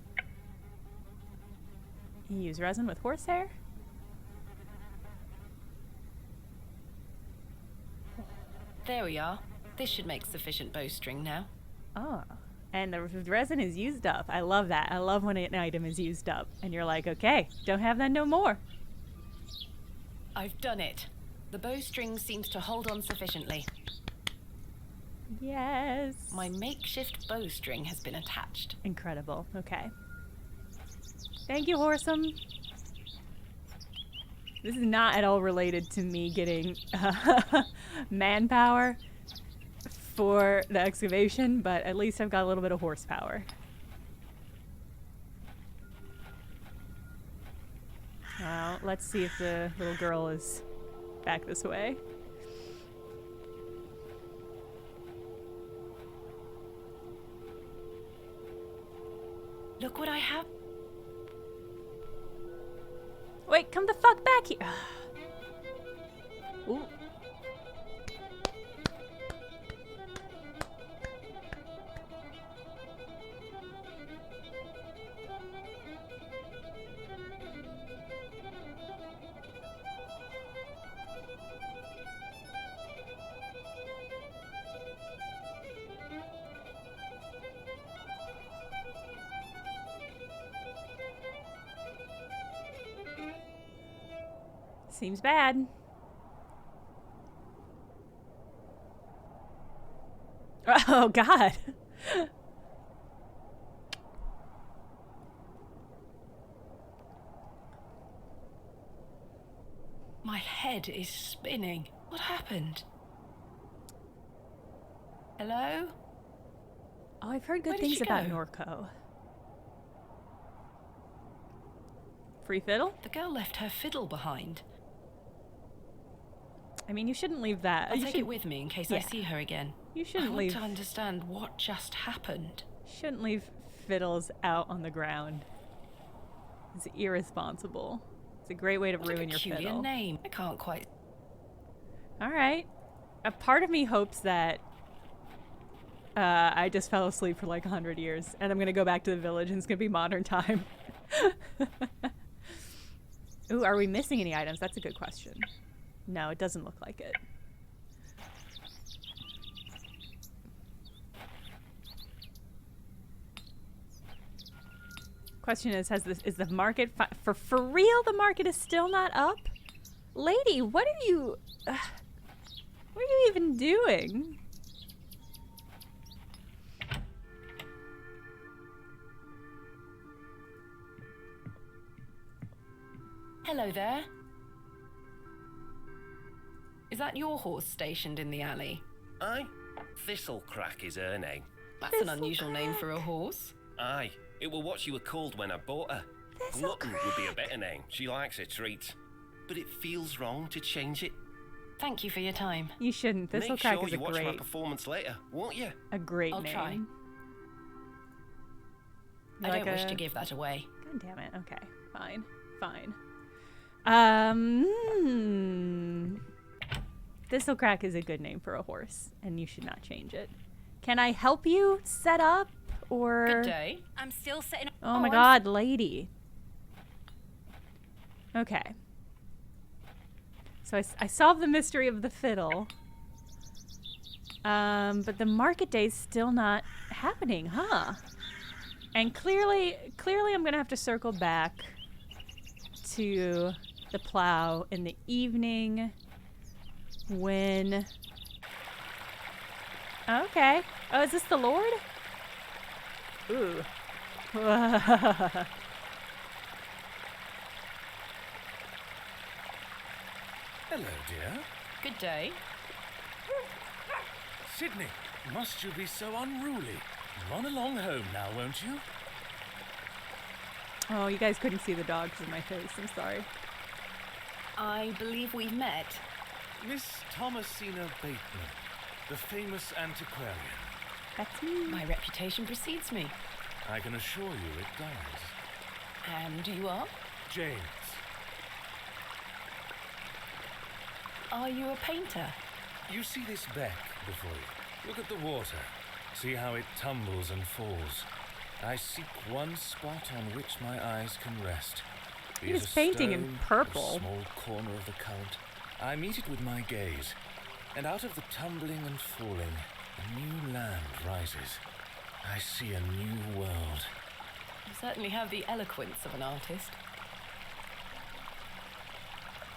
You use resin with horsehair? There we are. This should make sufficient bowstring now. Oh. And the resin is used up. I love that. I love when an item is used up. And you're like, okay, don't have that no more. I've done it. The bowstring seems to hold on sufficiently. Yes. My makeshift bowstring has been attached. Incredible. Okay. Thank you, Horsem. This is not at all related to me getting manpower for the excavation, but at least I've got a little bit of horsepower. Well, let's see if the little girl is back this way. Look what I have. Wait, come the fuck back here. Ooh. Seems bad. Oh, God. My head is spinning. What happened? Hello? Oh, I've heard good Where did things she about go? Norco. Free fiddle? The girl left her fiddle behind. I mean, you shouldn't leave that. I'll You take should- it with me in case I Yeah. see her again. You shouldn't I want leave. to understand what just happened. Shouldn't leave fiddles out on the ground. It's irresponsible. It's a great way to What a ruin your peculiar fiddle. name. I can't quite. All right. A part of me hopes that I just fell asleep for like 100 years, and I'm gonna go back to the village, and it's gonna be modern time. Ooh, are we missing any items? That's a good question. No, it doesn't look like it. Question is the market for real? The market is still not up? Lady, what are you even doing? Hello there. Is that your horse stationed in the alley? Aye. Thistlecrack is her name. That's an unusual name for a horse. Aye. It were what she were called when I bought her. Glutton would be a better name. She likes her treats. But it feels wrong to change it. Thank you for your time. You shouldn't. Make Thistlecrack sure is you a watch my great, performance later, won't you? a great I'll name. try. I Like don't wish a- to give that away. God damn it. Okay, fine, fine. Thistlecrack is a good name for a horse, and you should not change it. Can I help you set up, or? Good day. I'm still sitting. Oh my God, lady. Okay. So I solved the mystery of the fiddle. But the market day's still not happening, huh? And clearly I'm gonna have to circle back to the plow in the evening when... Okay. Oh, is this the Lord? Ooh. Hello, dear. Good day. Sydney, must you be so unruly? Run along home now, won't you? Oh, you guys couldn't see the dogs in my face. I'm sorry. I believe we've met. Miss Thomasina Bateman, the famous antiquarian. That's me. My reputation precedes me. I can assure you it does. And you are? James. Are you a painter? You see this beck before you? Look at the water. See how it tumbles and falls. I seek one spot on which my eyes can rest. Be He's it a painting in stone, purple. a small corner of the current. I meet it with my gaze, and out of the tumbling and falling, a new land rises. I see a new world. You certainly have the eloquence of an artist.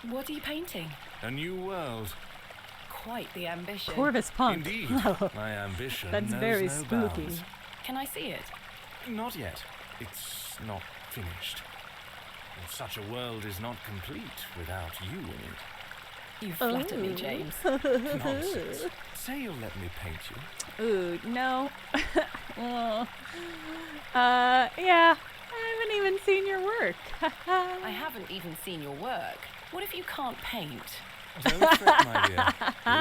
What are you painting? A new world. Quite the ambition. Corvus Punk. Indeed, my ambition That's knows very no spooky. bounds. Can I see it? Not yet. It's not finished. And such a world is not complete without you in it. You flatter me, James. Nonsense. Say you'll let me paint you. Ooh, no. Yeah. I haven't even seen your work. I haven't even seen your work. What if you can't paint? Don't fret, my dear.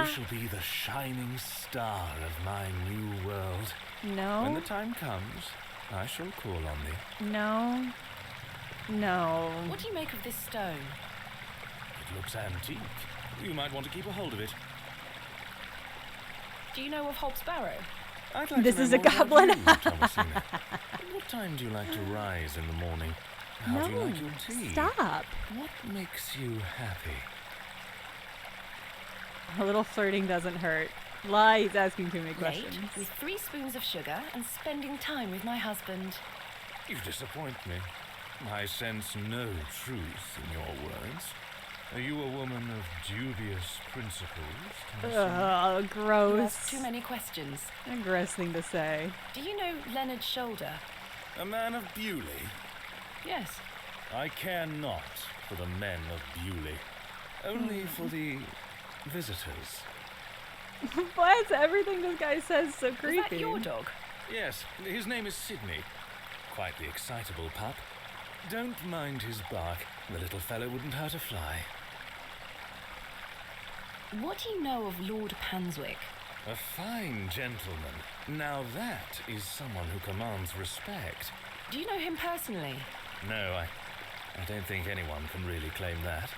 You shall be the shining star of my new world. No. When the time comes, I shall call on thee. No. No. What do you make of this stone? It looks antique. You might want to keep a hold of it. Do you know of Hobb's Barrow? I'd like This to know is a more about goblin. you, Thomasina. What time do you like to rise in the morning? How do you No, like your tea? stop. What makes you happy? A little flirting doesn't hurt. He's asking too many questions. Late, with 3 spoons of sugar and spending time with my husband. You disappoint me. I sense no truth in your words. Are you a woman of dubious principles, Thomasina? Ugh, You gross. ask too many questions. A gross thing to say. Do you know Leonard's shoulder? A man of Bewley? Yes. I care not for the men of Bewley. Only for the visitors. Why is everything this guy says so creepy? Is that your dog? Yes, his name is Sydney. Quite the excitable pup. Don't mind his bark. The little fellow wouldn't hurt a fly. What do you know of Lord Panswick? A fine gentleman. Now that is someone who commands respect. Do you know him personally? No, I don't think anyone can really claim that.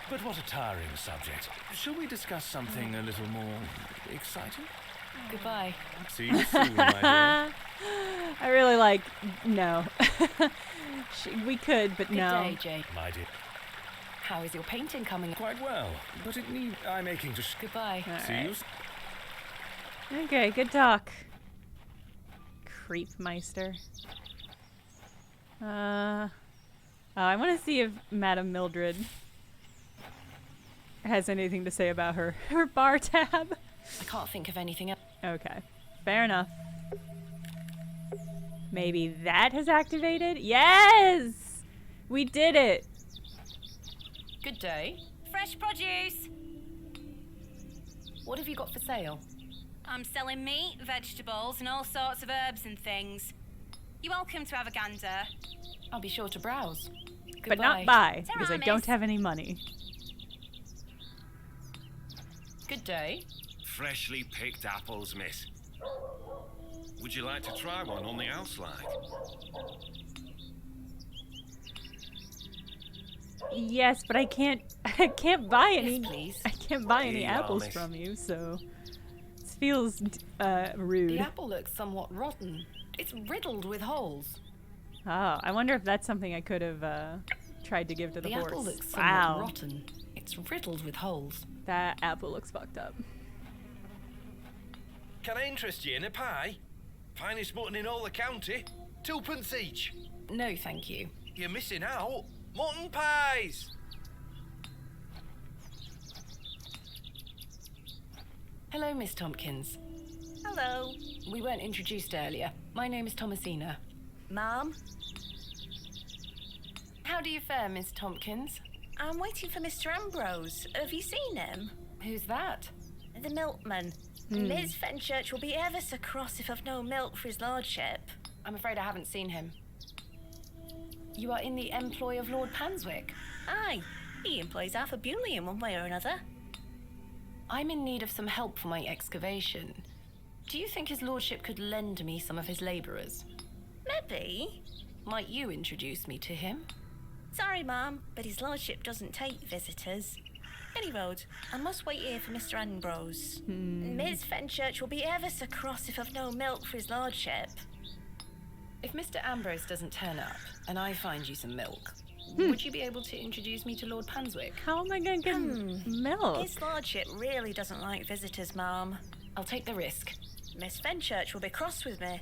But what a tiring subject. Shall we discuss something a little more exciting? Goodbye. See you soon, my dear. I really like... No. We could, but Good no. day, Jake. My dear. How is your painting coming? Quite well, but it need... I'm aching to... Goodbye. See you soon. Okay, good talk. Creepmeister. I want to see if Madame Mildred has anything to say about her bar tab. I can't think of anything else. Okay, fair enough. Maybe that has activated? Yes! We did it! Good day. Fresh produce. What have you got for sale? I'm selling meat, vegetables, and all sorts of herbs and things. You're welcome to have a gander. I'll be sure to browse. Goodbye. But not buy, because I Ta-ra, don't miss. have any money. Good day. Freshly picked apples, miss. Would you like to try one on the outside? Yes, but I can't buy any. Yes, please. I can't buy Here any you are, apples miss. from you, so this feels rude. The apple looks somewhat rotten. It's riddled with holes. Oh, I wonder if that's something I could have tried to give to the horse. apple looks somewhat Wow, rotten. It's riddled with holes. that apple looks fucked up. Can I interest you in a pie? Finest mutton in all the county. 2p each. No, thank you. You're missing out. Mutton pies! Hello, Miss Tompkins. Hello. We weren't introduced earlier. My name is Thomasina. Ma'am, How do you fare, Miss Tompkins? I'm waiting for Mr. Ambrose. Have you seen him? Who's that? The milkman. Miss Fenchurch will be ever so cross if I've no milk for his lordship. I'm afraid I haven't seen him. You are in the employ of Lord Panswick. Aye, he employs Arthur Bewley in one way or another. I'm in need of some help for my excavation. Do you think his lordship could lend me some of his labourers? Maybe. Might you introduce me to him? Sorry, ma'am, but his lordship doesn't take visitors. Any road. I must wait here for Mr. Ambrose. Miss Fenchurch will be ever so cross if I've no milk for his lordship. If Mr. Ambrose doesn't turn up, and I find you some milk, would you be able to introduce me to Lord Panswick? How am I going to get milk? His lordship really doesn't like visitors, Ma'am. I'll take the risk. Miss Fenchurch will be cross with me.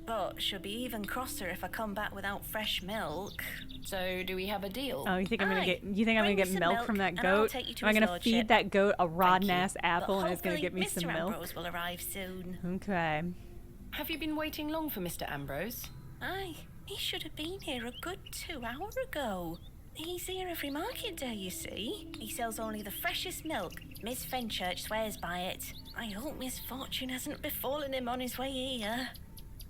But she'll be even crosser if I come back without fresh milk. So, do we have a deal? Oh, you think I'm gonna get? You think I'm gonna Bring get me some milk from that and I'll goat? take you to Am I his gonna lordship? feed that goat a rotten Thank you. ass apple But and it's gonna hopefully get me Mr. some milk? Ambrose will arrive soon. Okay. Have you been waiting long for Mr. Ambrose? Aye, he should have been here a good 2 hours ago. He's here every market day, you see. He sells only the freshest milk. Miss Fenchurch swears by it. I hope misfortune hasn't befallen him on his way here.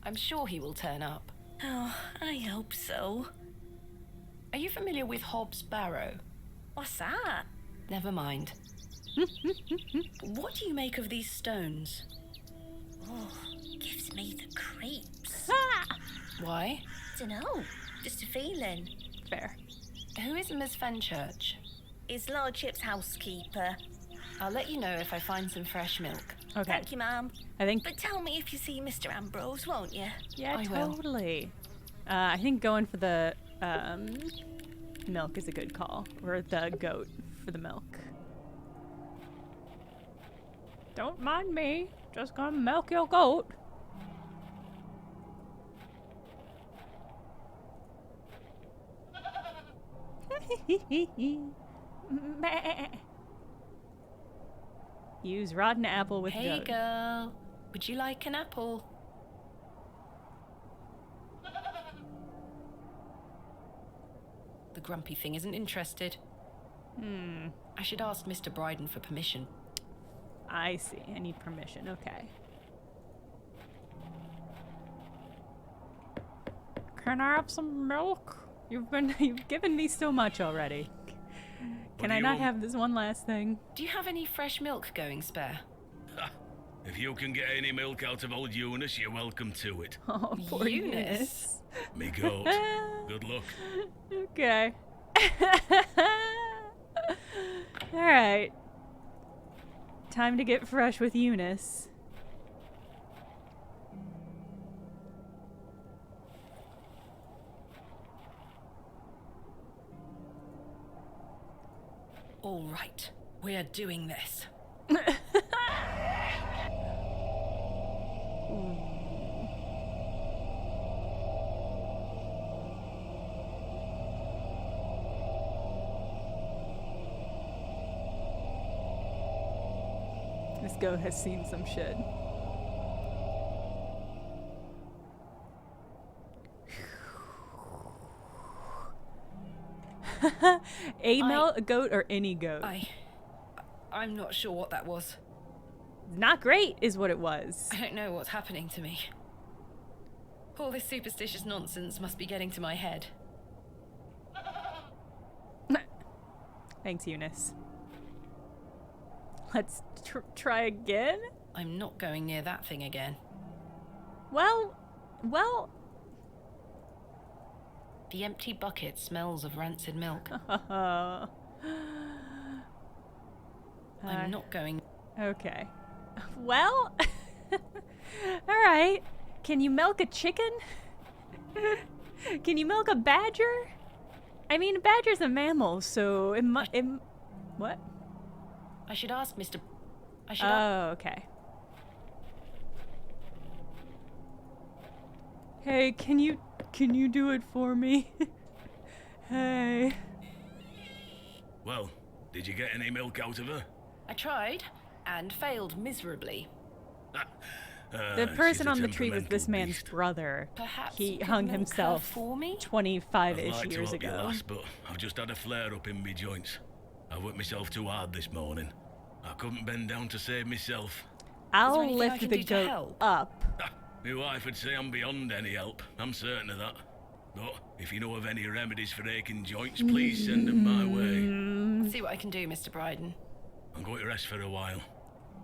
I'm sure he will turn up. Oh, I hope so. Are you familiar with Hobb's Barrow? What's that? Never mind. What do you make of these stones? Oh, gives me the creeps. Why? Dunno, just a feeling. Fair. Who is Miss Fenchurch? His lordship's housekeeper. I'll let you know if I find some fresh milk. Okay. Thank you, ma'am. I think. But tell me if you see Mr. Ambrose, won't you? Yeah, I will. totally. I think going for the milk is a good call, or the goat for the milk. Don't mind me. Just gonna milk your goat. Use rotten apple with Hey goat. girl, would you like an apple? The grumpy thing isn't interested. I should ask Mr. Brighton for permission. I see. I need permission. Okay. Can I have some milk? You've given me so much already. Can I not have this one last thing? Do you have any fresh milk going spare? If you can get any milk out of old Eunice, you're welcome to it. Oh, poor Eunice. Me goat. Good luck. Okay. Alright. Time to get fresh with Eunice. All right, we're doing this. This goat has seen some shit. A goat or any goat? I'm not sure what that was. Not great is what it was. I don't know what's happening to me. All this superstitious nonsense must be getting to my head. Thanks, Eunice. Let's try again? I'm not going near that thing again. Well... The empty bucket smells of rancid milk. I'm not going... Okay. Well... Alright. Can you milk a chicken? Can you milk a badger? I mean, a badger's a mammal, so it what? I should ask Mr... okay. Hey, can you do it for me? Hey. Well, did you get any milk out of her? I tried, and failed miserably. The person on the tree was this man's brother. Perhaps he you could hung milk her himself for me? 25-ish I'd like to years help you, ago. lass, but I've just had a flare-up in me joints. I worked myself too hard this morning. I couldn't bend down to save myself. I'll lift the goat up. My wife would say I'm beyond any help. I'm certain of that. But if you know of any remedies for aching joints, please send them my way. I'll see what I can do, Mr. Brighton. I'm going to rest for a while.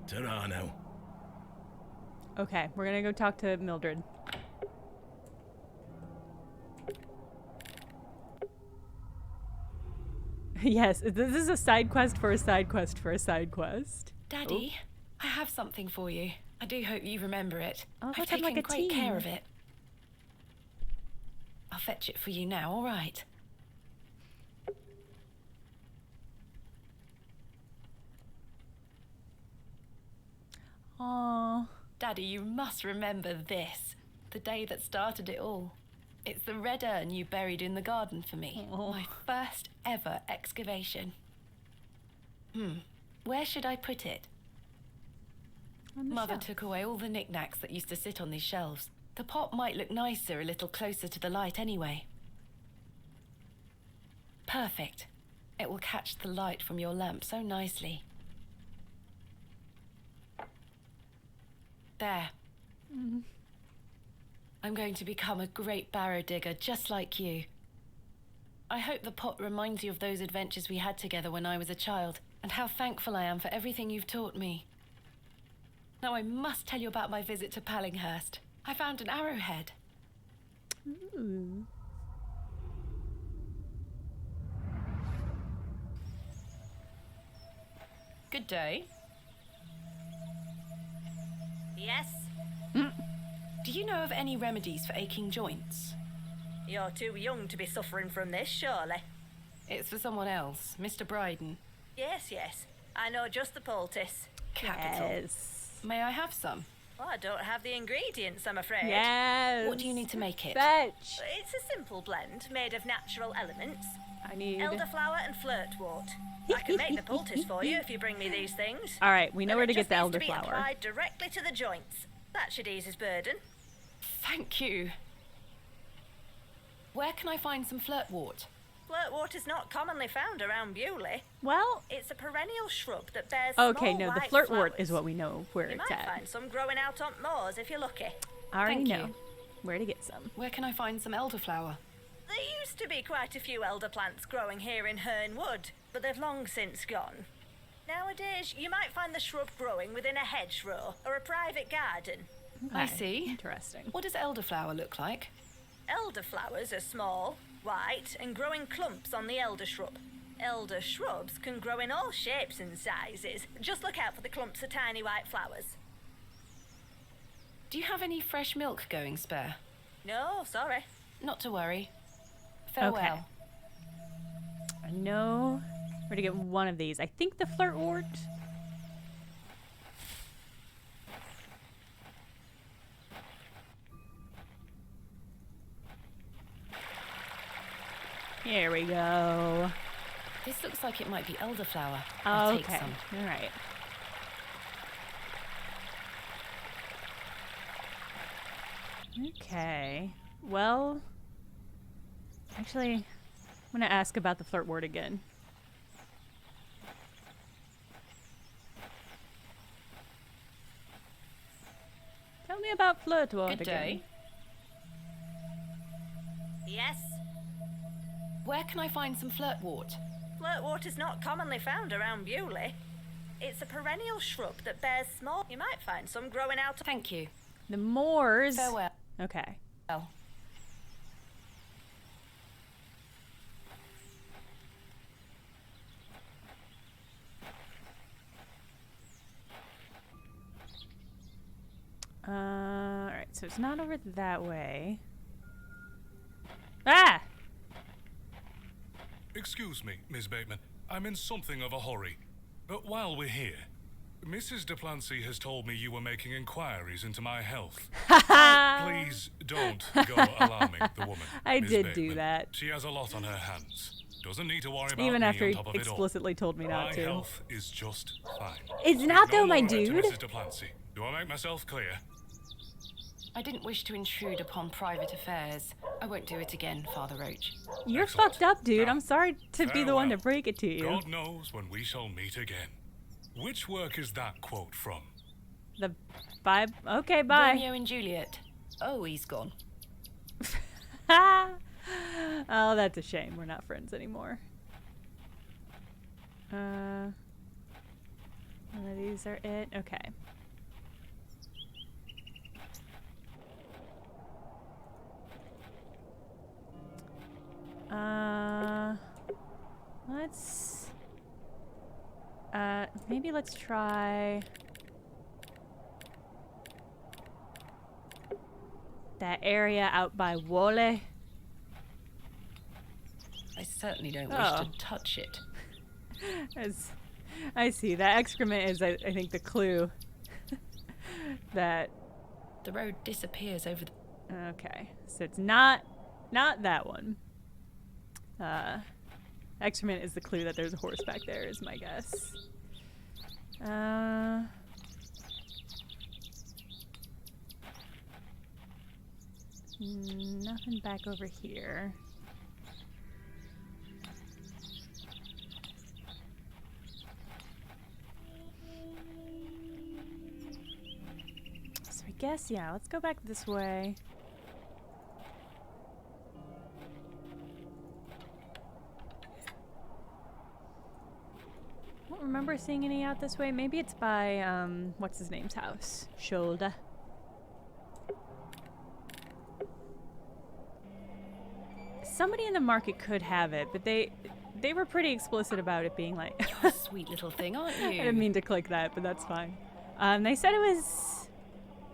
Ta-ra now. Okay, we're gonna go talk to Mildred. Yes, this is a side quest for a side quest for a side quest. Daddy, I have something for you. I do hope you remember it. Oh, I've look, I'm taken like a great teen. care of it. I'll fetch it for you now, all right? Aww. Daddy, you must remember this. The day that started it all. It's the red urn you buried in the garden for me. My first ever excavation. Where should I put it? Mother took away all the knickknacks that used to sit on these shelves. The pot might look nicer a little closer to the light anyway. Perfect. It will catch the light from your lamp so nicely. There. I'm going to become a great barrow digger just like you. I hope the pot reminds you of those adventures we had together when I was a child, and how thankful I am for everything you've taught me. Now I must tell you about my visit to Pallinghurst. I found an arrowhead. Ooh. Good day. Yes? Do you know of any remedies for aching joints? You're too young to be suffering from this, surely. It's for someone else, Mr. Brighton. Yes. I know just the poultice. Capital. Yes. May I have some? Well, I don't have the ingredients, I'm afraid. Yes. What do you need to make it? Fetch. It's a simple blend made of natural elements. I need elderflower and flirtwort. I can make the poultice for you if you bring me these things. All right, we know where to get the elderflower. It just needs to be elderflower. applied directly to the joints. That should ease his burden. Thank you. Where can I find some flirtwort? Flirtwort is not commonly found around Bewley. Well, it's a perennial shrub that bears okay, small no, the white flirtwort flowers. is what we know where You it's might at. find some growing out on moors if you're lucky. I already Thank know you. where to get some. Where can I find some elderflower? There used to be quite a few elder plants growing here in Herne Wood, but they've long since gone. Nowadays, you might find the shrub growing within a hedgerow or a private garden. I see. Interesting. What does elderflower look like? Elderflowers are small, white, and grow in clumps on the elder shrub. Elder shrubs can grow in all shapes and sizes. Just look out for the clumps of tiny white flowers. Do you have any fresh milk going spare? No, sorry. Not to worry. Farewell. Okay. I know where to get one of these. I think the flirtwort. Here we go. This looks like it might be elderflower. I'll take Okay. some. All right. Okay. Well, actually, I'm going to ask about the flirtwort again. Tell me about flirtwort Good again. day. Yes? Where can I find some flirtwort? Flirtwort is not commonly found around Bewley. It's a perennial shrub that bears small... You might find some growing out... Thank you. The moors. Farewell. Okay. Well. Alright, so it's not over that way. Ah! Excuse me, Miss Bateman. I'm in something of a hurry. But while we're here, Mrs. Duplancy has told me you were making inquiries into my health. Please don't go alarming the woman. I Miss did Bateman. do that. She has a lot on her hands. Doesn't need to worry about Even me after on he top of it all. explicitly told me not My to. health is just fine. It's not No though, my more to dude. Mrs. Duplancy. Do I make myself clear? I didn't wish to intrude upon private affairs. I won't do it again, Father Roach. You're Excellent. fucked up, dude. Now, I'm sorry to be the one to farewell. break it to you. God knows when we shall meet again. Which work is that quote from? The vibe. Okay, bye. Romeo and Juliet. Oh, he's gone. Oh, that's a shame. We're not friends anymore. None of these are it. Okay. let's maybe let's try that area out by Wole. I certainly don't wish to touch it. As I see, that excrement is, I think, the clue that the road disappears over the... Okay, so it's not that one. Excrement is the clue that there's a horse back there, is my guess. Nothing back over here. So I guess, yeah, let's go back this way. I don't remember seeing any out this way. Maybe it's by, what's his name's house? Shoulder. Somebody in the market could have it, but they were pretty explicit about it being like... You're a sweet little thing, aren't you? I didn't mean to click that, but that's fine. They said it was...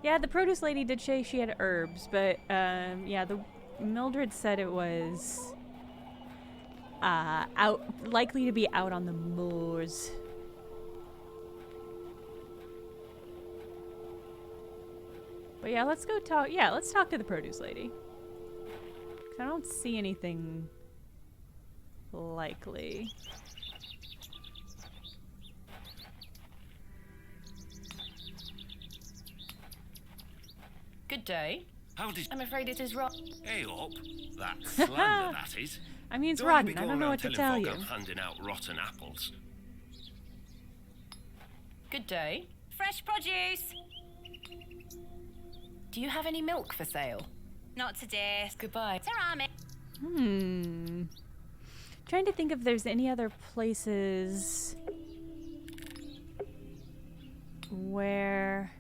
Yeah, the produce lady did say she had herbs, but, yeah, the Mildred said it was... likely to be out on the moors. But yeah, let's go talk... Yeah, let's talk to the produce lady. I don't see anything likely. Good day. How did... I'm afraid it is wrong. Hey up. That's slander, that is. I mean, it's Don't rotten. be I going don't know around what to telling tell folk you. I'm handing out rotten apples. Good day. Fresh produce. Do you have any milk for sale? Not today. Goodbye. Tarami. Trying to think if there's any other places where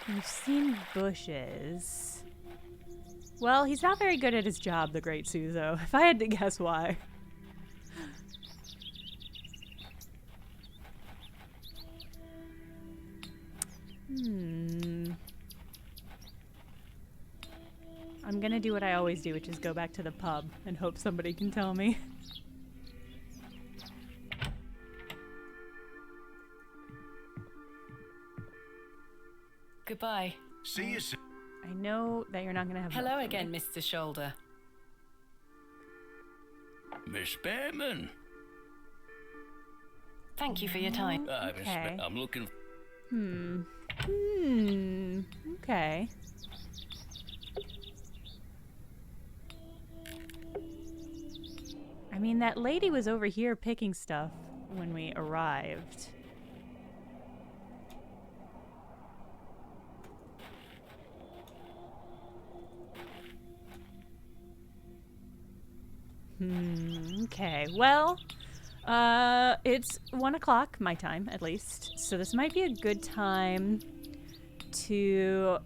we've seen bushes. Well, he's not very good at his job, the great Suzo, if I had to guess why. I'm gonna do what I always do, which is go back to the pub and hope somebody can tell me. Goodbye. See you soon. I know that you're not gonna have... Hello again, Mr. Shoulder. Miss Bateman. Thank you for your time. Okay. I'm looking... Okay. I mean, that lady was over here picking stuff when we arrived. Okay, well, it's 1 o'clock, my time, at least. So this might be a good time to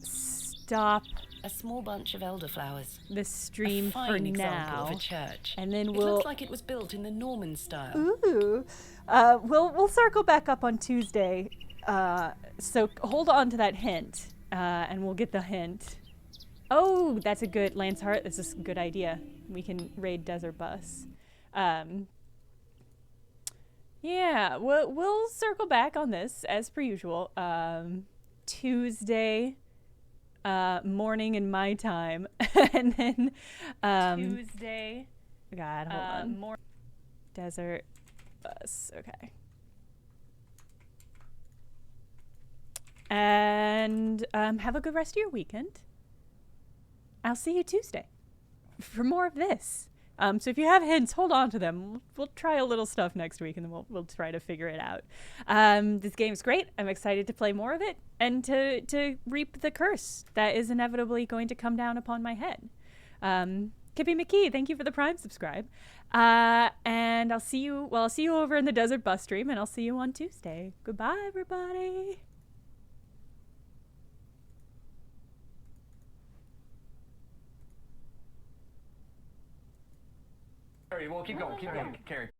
stop a small bunch of elderflowers. The stream a fine for example now. Of a church. And then it looks like it was built in the Norman style. Ooh. We'll circle back up on Tuesday. So hold on to that hint, and we'll get the hint. Oh, that's a good Lanceheart. This is a good idea. We can raid Desert Bus. Yeah, we'll circle back on this as per usual. Tuesday morning in my time, and then Tuesday. God, hold on. Desert Bus. Okay. And have a good rest of your weekend. I'll see you Tuesday for more of this. So if you have hints, hold on to them. We'll try a little stuff next week, and then we'll try to figure it out. This game's great. I'm excited to play more of it and to reap the curse that is inevitably going to come down upon my head. Kippy McKee, thank you for the Prime subscribe. And I'll see you over in the Desert Bus stream, and I'll see you on Tuesday. Goodbye, everybody. Carry, well, keep going, carry.